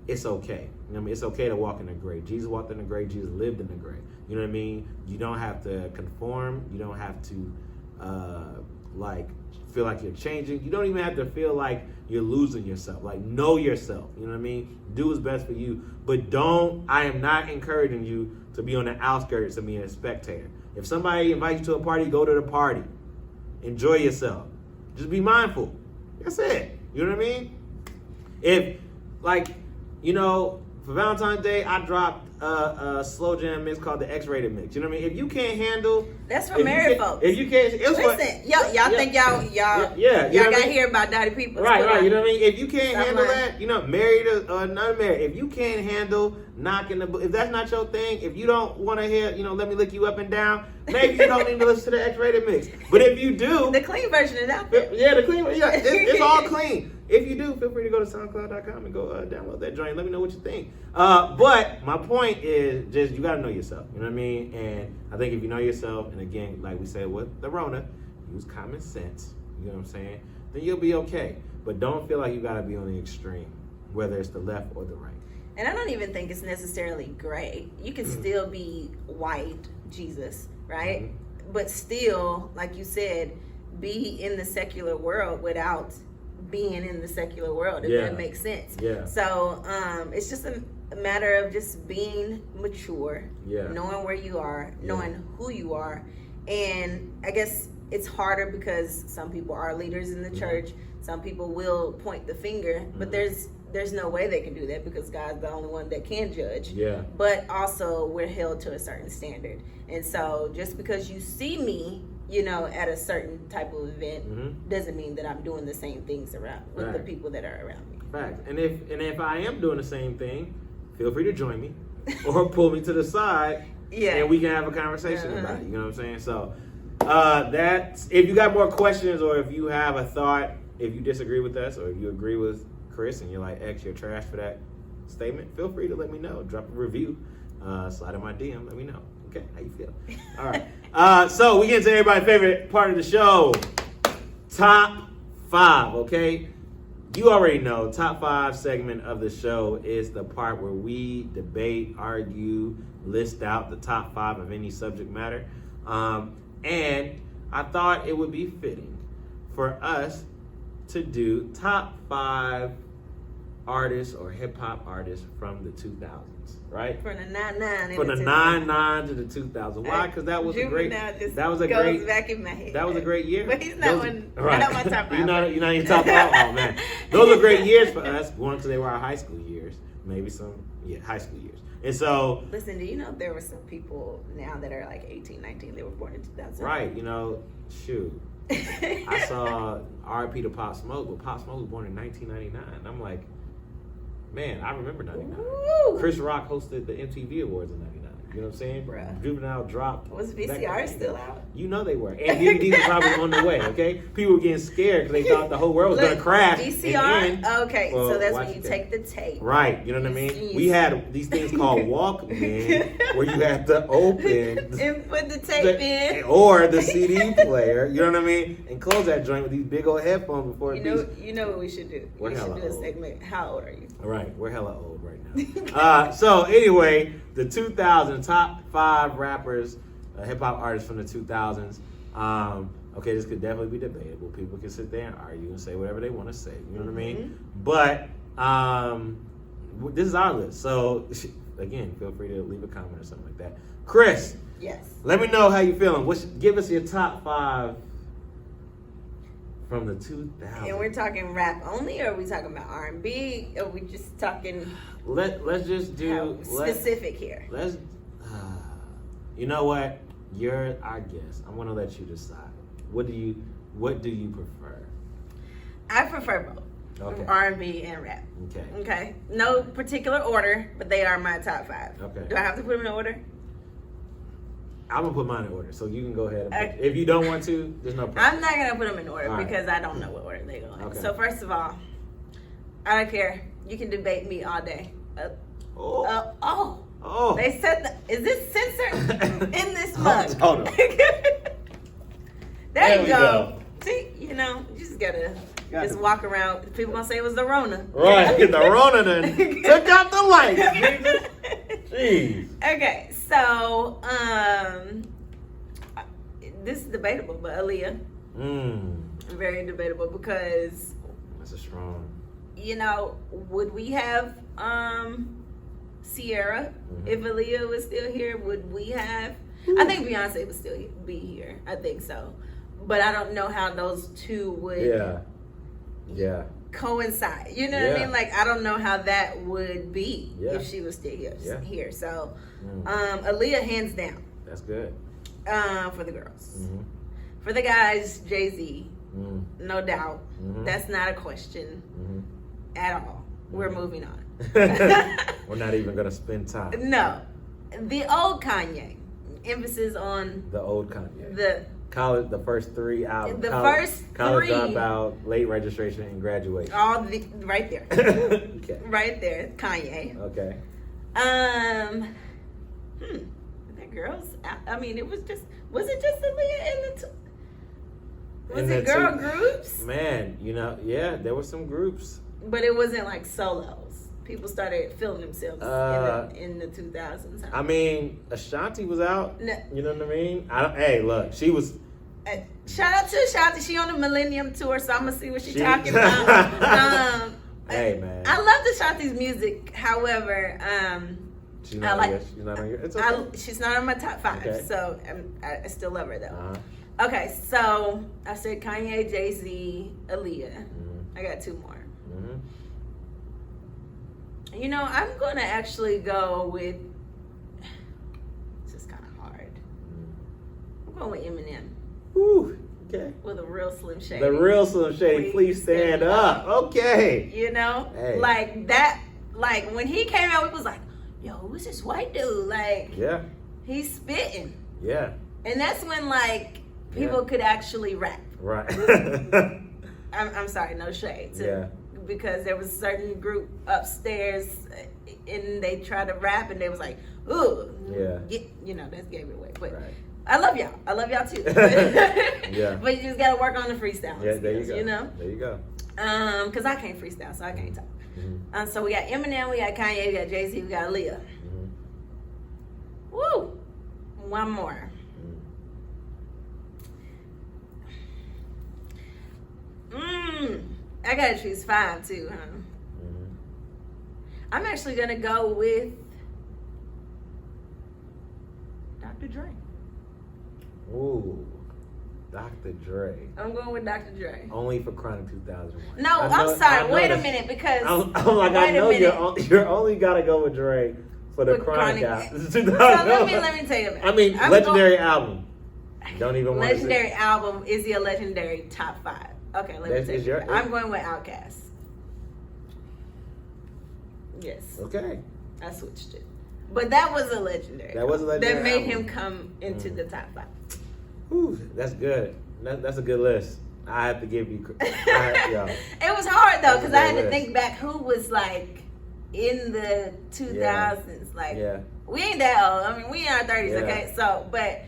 it's okay. You know what I mean? It's okay to walk in the gray. Jesus walked in the gray. Jesus lived in the gray. You know what I mean? You don't have to conform. You don't have to like feel like you're changing. You don't even have to feel like you're losing yourself. Like, know yourself. You know what I mean? Do what's best for you. But I am not encouraging you to be on the outskirts of being a spectator. If somebody invites you to a party, go to the party. Enjoy yourself. Just be mindful. That's it. You know what I mean? If like, you know, for Valentine's Day, I dropped a slow jam mix called the X-rated mix. You know what I mean? If you can't handle, that's for married folks. If you can't, it's listen, y'all think y'all got here about Dottie Peoples, right? You know what I mean? If you can't handle that, you know, married or not married, if you can't handle knocking if that's not your thing, if you don't want to hear, you know, let me lick you up and down, maybe you don't need to listen to the X-rated mix. But if you do, the clean version is out there. Yeah, the clean, it's all clean. If you do, feel free to go to SoundCloud.com and go download that joint. Let me know what you think. But my point is just you got to know yourself. You know what I mean? And I think if you know yourself, and again, like we said with the Rona, use common sense. You know what I'm saying? Then you'll be okay. But don't feel like you got to be on the extreme, whether it's the left or the right. And I don't even think it's necessarily gray. You can still be white, Jesus, right? Mm-hmm. But still, like you said, be in the secular world without being in the secular world, if that makes sense. Yeah. So it's just a matter of just being mature, knowing where you are, knowing who you are. And I guess it's harder because some people are leaders in the church. Some people will point the finger, but there's no way they can do that because God's the only one that can judge. Yeah. But also we're held to a certain standard. And so just because you see me, you know, at a certain type of event doesn't mean that I'm doing the same things around with the people that are around me. Fact. And if I am doing the same thing, feel free to join me or pull me to the side and we can have a conversation about it. You know what I'm saying? So that's, if you got more questions or if you have a thought, if you disagree with us or if you agree with Chris and you're like, X, you're trash for that statement, feel free to let me know. Drop a review, slide in my DM, let me know. Okay, how you feel? All right. So we get into everybody's favorite part of the show, top 5, okay? You already know, top 5 segment of the show is the part where we debate, argue, list out the top 5 of any subject matter. And I thought it would be fitting for us to do top 5 artists or hip-hop artists from the 2000s, right? From the 99 from the 99 to the 2000s. Why? Because that was a great. That was a great. Back in my head. That was a great year. But he's not not my top 5. You're not in top 5. Oh man, those are great years for us. One, because they were our high school years. Maybe some, high school years. And so, listen, do you know there were some people now that are like 18, 19? They were born in 2000. Right. You know, shoot. I saw R.I.P. to Pop Smoke, but Pop Smoke was born in 1999. I'm like, man, I remember 99. Woo! Chris Rock hosted the MTV Awards in 99. You know what I'm saying? Bruh. Juvenile dropped. Was VCR still out? You know they were. And DVDs were probably on the way, okay? People were getting scared because they thought the whole world was going to crash. VCR? Okay, so that's when you take the tape. Right, you know what I mean? We had these things called Walkman where you had to open. And put the tape in. Or the CD player, you know what I mean? And close that joint with these big old headphones before it You know what we should do? We should do a segment. How old are you? All right, we're hella old right now. So anyway, the 2000 top 5 rappers, hip-hop artists from the 2000s. Okay, this could definitely be debatable. People can sit there and argue and say whatever they want to say. You know what I mean? But this is our list. So, again, feel free to leave a comment or something like that. Chris. Yes. Let me know how you feeling. Give us your top 5 from the 2000s. And we're talking rap only, or are we talking about R&B? Or are we just talking... Let's just do specific here. Let's. You know what? You're our guest. I'm gonna let you decide. What do you prefer? I prefer both. Okay. R&B and rap. Okay. Okay. No particular order, but they are my top 5. Okay. Do I have to put them in order? I'm gonna put mine in order, so you can go ahead. And if you don't want to, there's no problem. I'm not gonna put them in order because I don't know what order they go in. Okay. So first of all, I don't care. You can debate me all day. They said is this censored in this mug? Hold on. There you go. See, you just gotta just walk around. People gonna say it was the Rona. Right, the Rona then took out the lights. Jeez. Okay, so this is debatable, but Aaliyah. Very debatable because that's a strong. Would we have Sierra if Aaliyah was still here? Would we have? I think Beyonce would still be here. I think so, but I don't know how those two would. Yeah. coincide. You know what I Yeah. mean? Like, I don't know how that would be Yeah. if she was still here. Yeah. So, Mm. Aaliyah, hands down, That's good. for the girls. Mhm. For the guys, Jay-Z, Mm. no doubt. Mhm. That's not a question Mhm. at all. We're moving on. We're not even gonna spend time. No. The old Kanye. Emphasis on The old Kanye. the College, the first 3 albums. The college, first college 3. Dropout, Late Registration, and Graduation. all the right there. Okay. Right there, Kanye. Okay. The girls. I mean, it was it just Aaliyah and the two? Was And it the girl two- groups? Man, yeah, there were some groups. But it wasn't like solos. People started feeling themselves in the 2000s. I mean, Ashanti was out. No. You know what I mean? Hey, look, she was. Shout out to Ashanti. She on the Millennium Tour, so I'm gonna see what she's She- talking about. Hey, man. I love Ashanti's music. However, She's I like- She's not on your. It's okay. she's not on my top 5, Okay. so I still love her though. Uh-huh. Okay, so I said Kanye, Jay-Z, Aaliyah. Mhm. I got 2 more. Mhm. You know, I'm gonna actually go with. This is kind of hard. I'm going with Eminem Whew. Okay. with a real Slim Shady. The real Slim Shady, please stand up. Okay. You know, Hey. like that. Like when he came out, we was like, "Yo, who's this white dude?" Like Yeah. he's spitting, Yeah. and that's when like people Yeah. could actually rap. Right. I'm sorry, no shade. Yeah. Because there was a certain group upstairs and they tried to rap and they was like, ooh. Yeah. You know, that's gave it away. But Right. I love y'all. I love y'all too. Yeah. But you just got to work on the freestyle. Yeah, there you skills, go. You know? There you go. Because I can't freestyle, so I can't talk. Mhm. So we got Eminem, we got Kanye, we got Jay-Z, we got Aaliyah. Mhm. Woo! One more. I gotta choose 5 too, huh? Mhm. I'm actually gonna go with Dr. Dre. Ooh. Dr. Dre. I'm going with Dr. Dre. Only for Chronic 2001. No, I I'm know- I sorry. know Wait a that- minute, because I'm like, I wait a know minute. you're only gotta go with Dre for the With Chronic Chronic. album. So let me tell you. I mean, I'm legendary album. Don't even want Legendary album. Is he a legendary top 5? Okay, let me That tell is you. your- I'm going with Outkast. Yes, Okay. I switched it. But that was a legendary. That was a legendary That made album. him come into the top 5. Whew, that's good. That's a good list. I have to give you. Yo. It was hard though, because I had to It is. think back who was like in the 2000s. Like, Yeah. we ain't that old. I mean, we in our 30s, Yeah. okay? So, but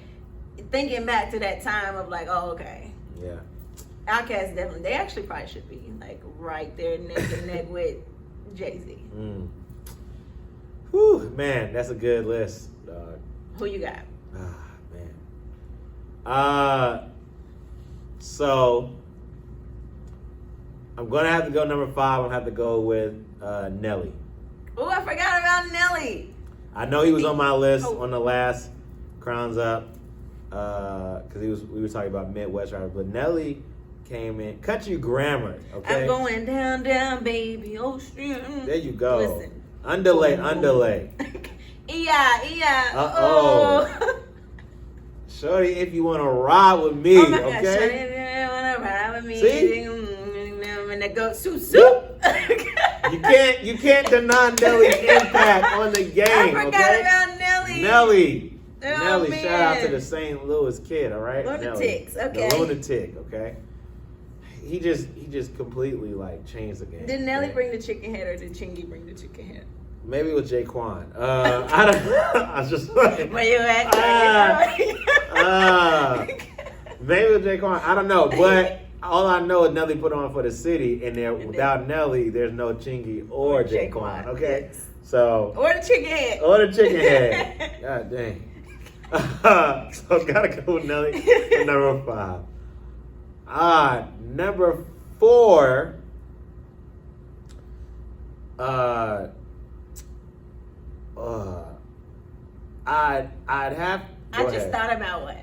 thinking back to that time of like, oh, okay. Yeah. Outkast definitely, they actually probably should be like right there neck to neck with Jay-Z. Mm. Whew, man, that's a good list, dog. Who you got? Ah, man. So I'm gonna have to go number 5. I'm gonna have to go with Nelly. Oh, I forgot about Nelly. I know he was on my list Oh. on the last Crowns Up because we were talking about Midwest rappers, but Nelly came in Country Grammar. Okay, I'm going down, down, baby. Oh, shit. there you go. Listen. Underlay. Yeah. Uh-oh. Shorty, if you want to ride with me, Oh my gosh, okay? shawty, wanna ride with me? See? And they go soup soup. You can't deny Nelly's impact on the game. I forgot okay? about Nelly. Nelly. Oh, Nelly, man. shout out to the St. Louis kid, all right? Lunatics, Nelly. okay. The lunatic, okay? He just completely like changed the game. Did Nelly okay? bring the chicken head or did Chingy bring the chicken head? Maybe it was Jaquan. I don't. I was just like. Where you at? Maybe it was Jaquan. I don't know, but all I know is Nelly put on for the city, and there without Nelly, there's no Chingy or Jaquan. Okay, yes. so Or the chicken head. or the chicken head. God dang. So gotta go with Nelly for number 5. Number 4. I'd have. I just thought about what.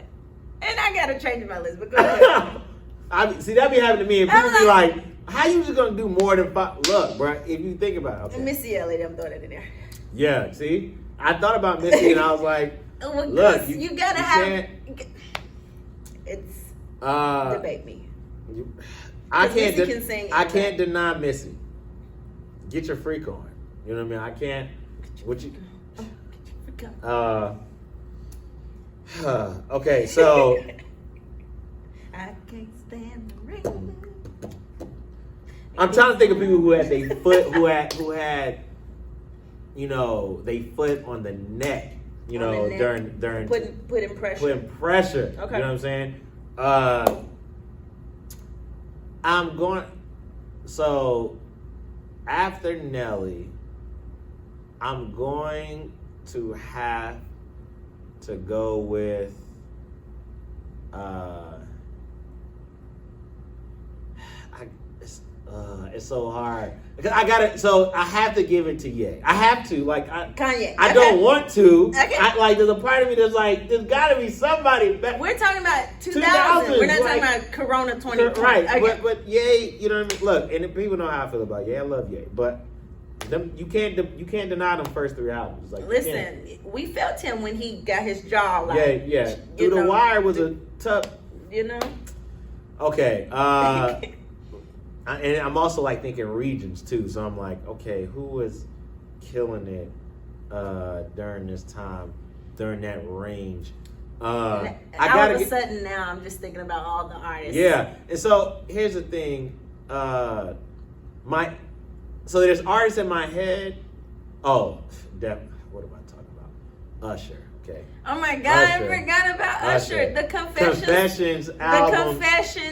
And I gotta change my list, but go ahead. See, that be happening to me, and people I'm be like, how you just gonna do more than 5? Look, bro, if you think about it, okay. And Missy Elliott, I'm throwing that in there. Yeah, see, I thought about Missy and I was like, Well, look, you gotta have. It's debate me. I 'Cause can't. Missy can sing I and can't deny Missy. Get your freak on. You know what I mean? I can't. What you? Okay, so I can't stand the rain. I'm trying to think of people who had their foot, who had, you know, they foot on the neck. You On the know, neck. during Putting pressure. putting pressure. Okay. You know what I'm saying? I'm going. So after Nelly, I'm going to have to go with. It's so hard because I gotta. So I have to give it to Ye. I have to. Like Kanye. I Okay. don't want to. Okay. There's a part of me that's like, there's got to be somebody back. We're talking about 2000. 2000s, We're not like- talking about Corona 2020. Right, Okay. but Ye, you know what I mean. Look, and people know how I feel about Ye. I love Ye, but them, you can't deny them first 3 albums. Like, you can't. Listen, we felt him when he got his jaw. Like, Yeah. you Through the know, Wire was a tough. You know. Okay. And I'm also like thinking regions too. So I'm like, okay, who was killing it during this time, during that range? All gotta of a sudden now, I'm just thinking about all the artists. Yeah, and so here's the thing. So there's artists in my head. Oh, what am I talking about? Usher. Okay. Oh my God, Usher. I forgot about Usher. The Confessions album.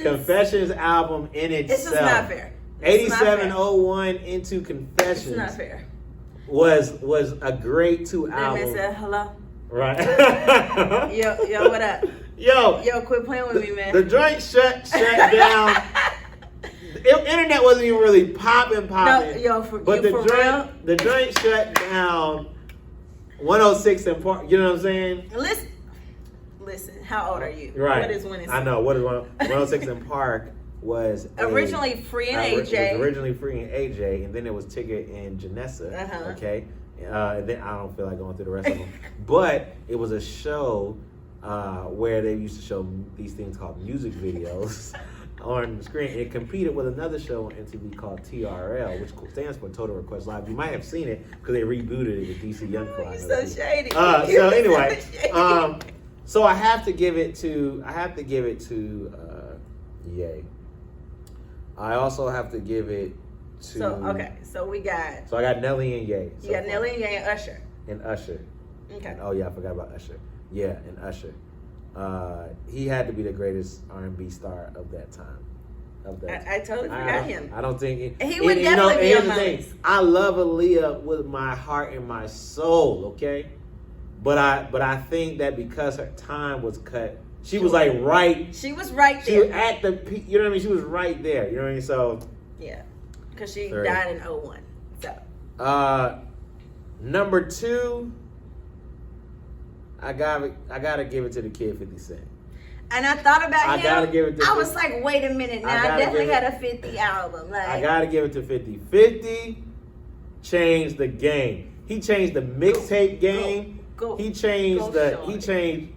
Confessions album in This itself. is not fair. 8701 into Confessions. It's not fair. Was a great 2 That man albums. said hello. Right. Yo, what up? Yo, Quit playing with me, man. the joint shut down. The internet wasn't even really popping. No, but real? the joint shut down. 106 and Park. You know what I'm saying? Listen. How old are you? Right. What is when it's I know. What is 106 and Park was originally Free and AJ. It was originally Free and AJ, and then it was Tigger and Janessa. Uh-huh. Okay. And then I don't feel like going through the rest of them, but it was a show where they used to show these things called music videos on the screen. It competed with another show on MTV called TRL, which stands for Total Request Live. You might have seen it because they rebooted it with DC Young Fly. You're so shady. So anyway, so I have to give it to Ye. I also have to give it to. So we got. So I got Nelly and Ye. You got Nelly and Ye and Usher. And Usher. Okay. Oh yeah, I forgot about Usher. Yeah, and Usher. He had to be the greatest R&B star of that time. I totally forgot him. I don't think He would definitely be here's on the my thing. list. I love Aaliyah with my heart and my soul. Okay, but I think that because her time was cut, she was like right. She was right She there. was at the peak. You know what I mean? She was right there. You know what I mean? So Yeah, because she 3. died in 01. So number 2. I gotta give it to the Kid 50 Cent. And I thought about him. I gotta give it to I was like, wait a minute now. I definitely had a 50 album. Like, I gotta give it to 50. 50 changed the game. He changed the mixtape game. Go. He changed Go,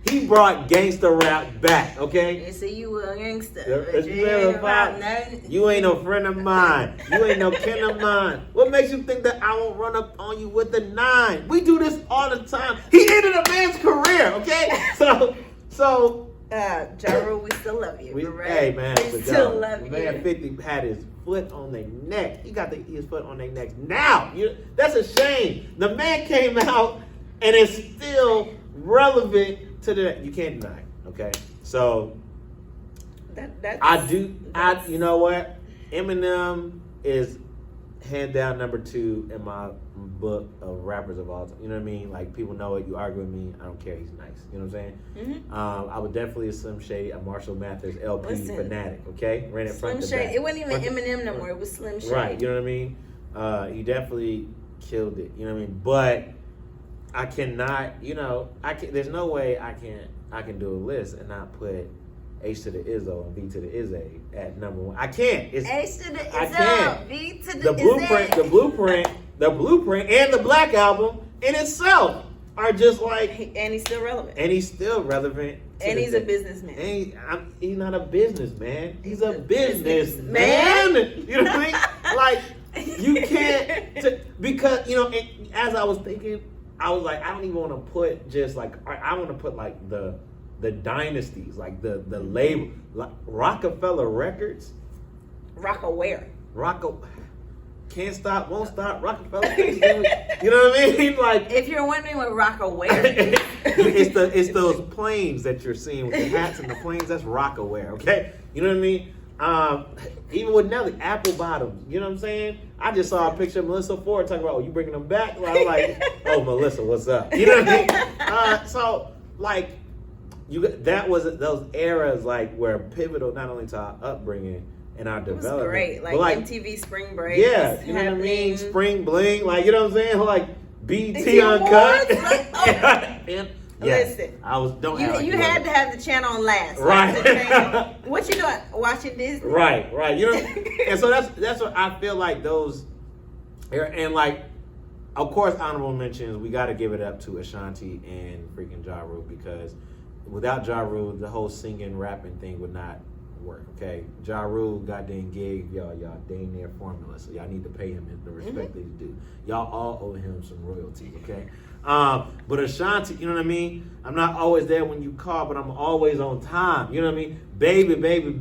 he brought gangster rap back, okay? They say you a gangster. Yeah, But you ain't about nothing. You ain't no friend of mine. You ain't no kin of mine. What makes you think that I won't run up on you with a 9? We do this all the time. He ended a man's career, okay? So Ja Rule, we still love you. Right? hey man, we but still yo, love you. Man, 50 had his foot on their neck. He got his foot on their necks now. That's a shame. The man came out and is still relevant to the. You can't deny it, okay? So you know what? Eminem is hand down number 2 in my book of rappers of all time. You know what I mean? Like, people know it. You argue with me, I don't care. He's nice. You know what I'm saying? Mm-hmm. I would definitely a Slim Shady, a Marshall Mathers LP fanatic. Okay, ran it front to Slim back. Shady. It wasn't even Eminem no more. It was Slim Shady. Right. You know what I mean? He definitely killed it. You know what I mean? But I cannot. There's no way I can do a list and not put H to the Izzo and V to the Izzy at number one. I can't. It's H to the I Izzo, can't. V to the blueprint, Izzy. the blueprint, and the Black Album in itself are just like, And he's still relevant. and he's still relevant. to And this he's a day. businessman. And he's not a businessman. He's a businessman. businessman. You know what I mean? Like, you can't, because, you know, and as I was thinking, I was like, I don't even want to put just like, I want to put like the dynasties, like the label, like Rockefeller Records, Rockaware. Can't Stop, Won't Stop, Rockefeller. You know what I mean? Like, If you're wondering what Rockaware it's those planes that you're seeing with the hats and the planes. That's Rockaware, okay? You know what I mean? Even with Nelly, apple bottoms. You know what I'm saying? I just saw a picture of Melissa Ford talking about, oh, you bringing them back? Well, I was like, oh, Melissa, what's up? You know what I mean? So like, that was those eras like were pivotal not only to our upbringing and our It was development, great. but Like MTV Spring Break. yeah, you know what I mean? Spring Bling, like, you know what I'm saying? Like BT The Uncut. awards, like, oh. And, Listen, I was don't You, act like you you had wasn't. to have the channel on last. Right. Like, the channel. What you doing? Watching Disney? Right. You know, and so that's what I feel like those, and like, of course, honorable mentions. We got to give it up to Ashanti and freaking Ja Rule, because without Ja Rule, the whole singing, rapping thing would not work. Okay, Ja Rule goddamn gave y'all dang near formula, so y'all need to pay him the respect that he's due. Y'all all owe him some royalties. Okay. But Ashanti, you know what I mean? I'm not always there when you call, but I'm always on time. You know what I mean? Baby. Listen,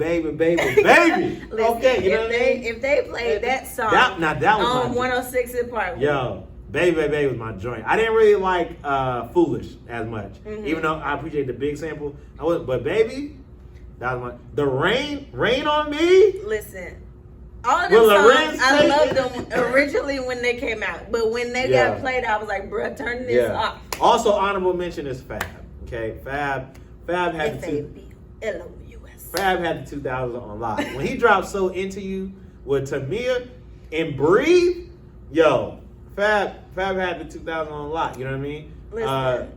Okay, you know what I mean? If they played that song That was on my 106 in Park, Yo, Baby was my joint. I didn't really like Foolish as much, even though I appreciate the big sample. But Baby, that was the Rain on Me. listen. All of them Will songs, Lorenz I say- loved them originally when they came out. But when they Yeah. got played, I was like, bruh, turn this off. Also, honorable mention is Fab. Okay, Fab had the F-A-B-L-O-U-S. Fab had the 2000s on lock. When he dropped So Into You with Tamia and Breathe, yo, Fab had the 2000s on lock. You know what I mean? Listen,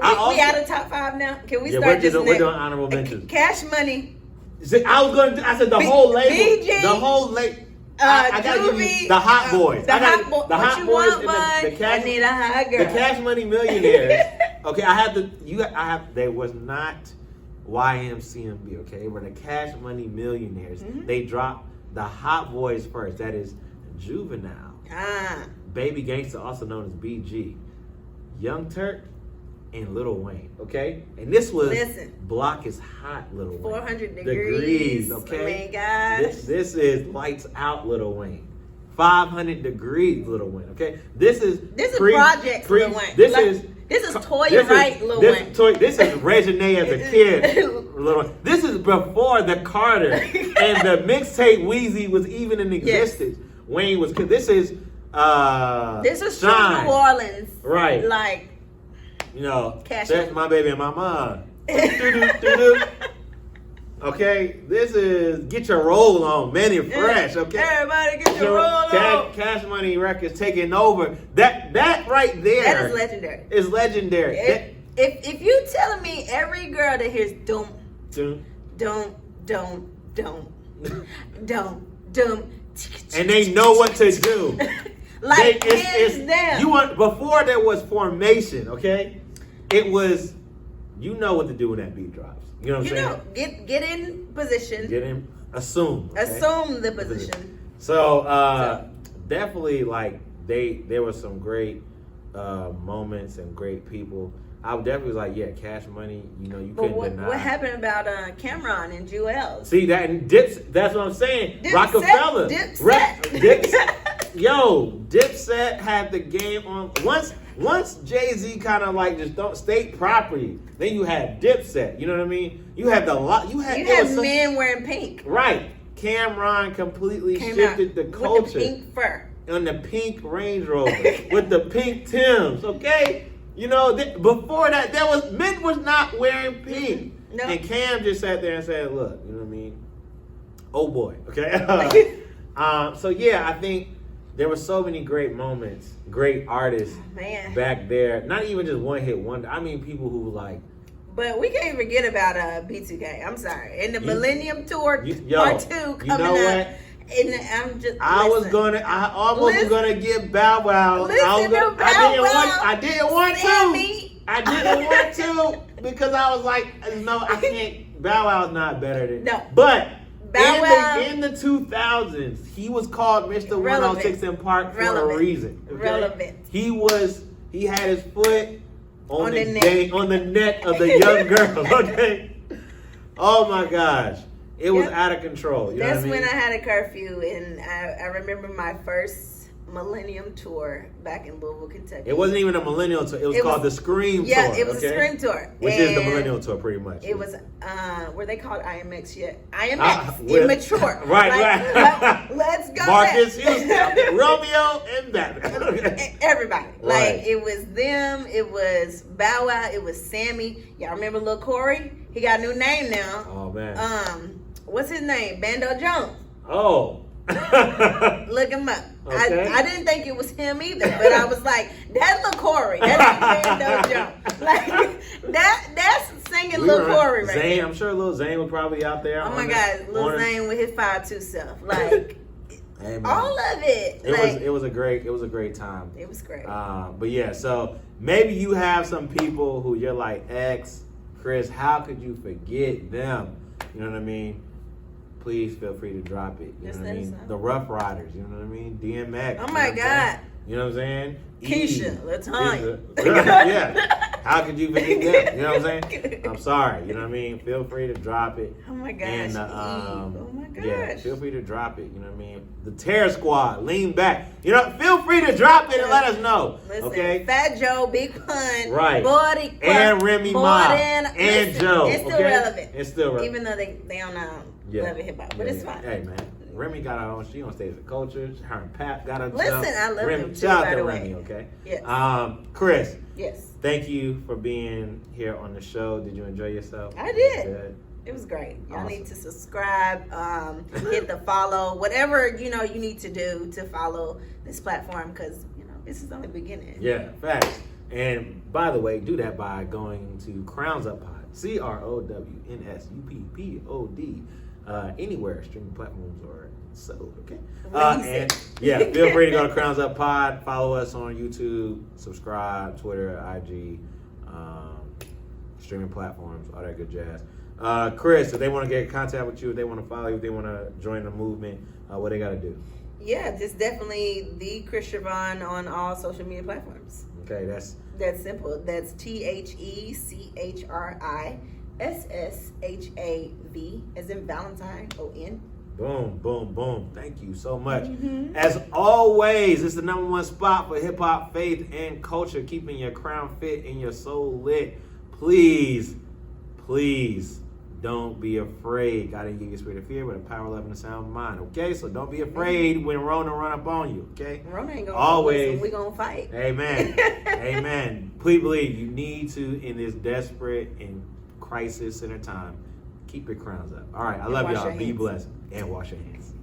we out of top 5 now. Can we Yeah, start just we're doing honorable mentions. Cash Money. See, I said the whole label. BG, the whole label. I gotta give you the Hot Boys. The Hot Boys. The What Hot you Boys want, and bud? the Cash. I need a hot girl. The Cash Money Millionaires. Okay, I have. They was not YMCMB. Okay, they were the Cash Money Millionaires. They dropped the Hot Boys first. That is Juvenile, Baby Gangsta, also known as BG, Young Turk, and Lil Wayne. Okay, and this was Block is Hot, Lil Wayne. 400 degrees. Okay, Oh my gosh. this is Lights Out, Lil Wayne. 500 Degrees, Lil Wayne. Okay, this is Projects, Lil Wayne. This is Toya Wright, Lil Wayne. This is Reginae as a kid, Lil Wayne. This is before the Carter and the mixtape Weezy was even in existence. Yes. Wayne was. This is True New Orleans. Right. Like, you know, Cash that's Money. My Baby and My Mom. Okay, this is Get Your Roll On, Manny Fresh. Okay, everybody get your roll on. Cash Money Records taking over. That right there. That is legendary. Is legendary. If you telling me every girl that hears don't, and they know what to do. Like hands down. You want before there was formation. Okay, it was. You know what to do when that beat drops. You know what I'm saying? Get in position. Get in. Assume. Okay? Assume the position. So definitely, like there were some great moments and great people. I would definitely was like, yeah, Cash Money. You know, you couldn't deny. What happened about Cameron and Jewel? See that and Dips. That's what I'm saying. Rockefeller. Dipset. Yo, Dipset had the game on once Jay-Z kind of like just don't state property, then you had Dipset. You know what I mean? You had men wearing pink. Right. Cameron completely shifted the culture. With the pink fur. On the pink Range Rover. With the pink Timbs, okay? You know, before that, men was not wearing pink. No. And Cam just sat there and said, look, you know what I mean? Oh boy, okay? So yeah, I think there were so many great moments, great artists back there. Not even just one hit wonder. I mean, people who like But we can't forget about B2K. I'm sorry. And the Millennium Tour yo, Part 2 coming you know up. what? And I'm just. I almost was gonna get Bow Wow. I didn't want to because I was like, no, I can't. Bow Wow's not better than. No. But Bow Wow in the 2000s, he was called Mr. 106 in Park for a reason. Okay? Relevant. He had his foot on the neck of the young girl. Okay. Oh my gosh. It was out of control. You know That's what I mean? when I had a curfew, and I remember my first Millennium Tour back in Louisville, Kentucky. It wasn't even a Millennial Tour. It was called the Scream Tour. Yeah, it was a Scream Tour. Which is the Millennial Tour, pretty much. It was, were they called IMX yet? IMX, immature. Right. Let's go Marcus there. Houston, Romeo, and Batman. Everybody. Right. Like, it was them, it was Bow Wow, it was Sammy. Y'all remember Lil Corey? He got a new name now. Oh, man. What's his name? Bando Jones. Oh. Look him up. Okay. I didn't think it was him either, but I was like, that's Lil Corey. That's Bando Jones. Like, that's singing Lil Corey right Zane, there. I'm sure Lil Zane was probably out there. Oh my God, Lil Zane with his 5'2" self. Like, hey, all of it. It was a great time. It was great. But yeah, so maybe you have some people who you're like, Chris, how could you forget them? You know what I mean? Please feel free to drop it. You know what I mean? The Rough Riders, you know what I mean? DMX. Oh my God. You know what I'm saying? Keisha, LaTanya. Yeah. How could you forget them? You know what I'm saying? I'm sorry. You know what I mean? Feel free to drop it. Oh my gosh. And, oh my gosh. Yeah, feel free to drop it. You know what I mean? The Terror Squad, lean back. You know, feel free to drop it and let us know. Listen, okay? Fat Joe, Big Pun, right? Buddy, and Remy Ma, and Joe. It's still relevant. It's still relevant, even though they don't know love and hip hop, but it's fine. Hey man, Remy got her own. She on stage with Culture. Her and Pap got her. Listen, I love Remy. him too, Shout out by to the Remy. way. Okay. Yes. Chris. Yes. Thank you for being here on the show. Did you enjoy yourself? I did. It was great. Y'all need to subscribe, hit the follow, whatever you need to do to follow this platform, because this is only the beginning. Yeah, facts. And by the way, do that by going to Crowns Up Pod, CROWNSUPPOD, anywhere streaming platforms are sold. Okay. And yeah, feel free to go to Crowns Up Pod. Follow us on YouTube, subscribe, Twitter, IG, streaming platforms, all that good jazz. Chris, if they want to get in contact with you, if they want to follow you, if they want to join the movement, what they got to do? Yeah, just definitely the Chris Chavon on all social media platforms. Okay, that's simple. That's THECHRISSHAV as in Valentine, ON. Boom, boom, boom. Thank you so much. Mm-hmm. As always, it's the #1 spot for hip hop, faith, and culture, keeping your crown fit and your soul lit. Please don't be afraid. God didn't give you a spirit of fear, but a power, love, and a sound mind. Okay, so don't be afraid when Rona run up on you. Okay, Rona ain't gonna always. We gonna fight. Amen. Amen. Please believe you need to in this desperate and crisis center time. Keep your crowns up. All right, I love y'all. Be blessed and wash your hands.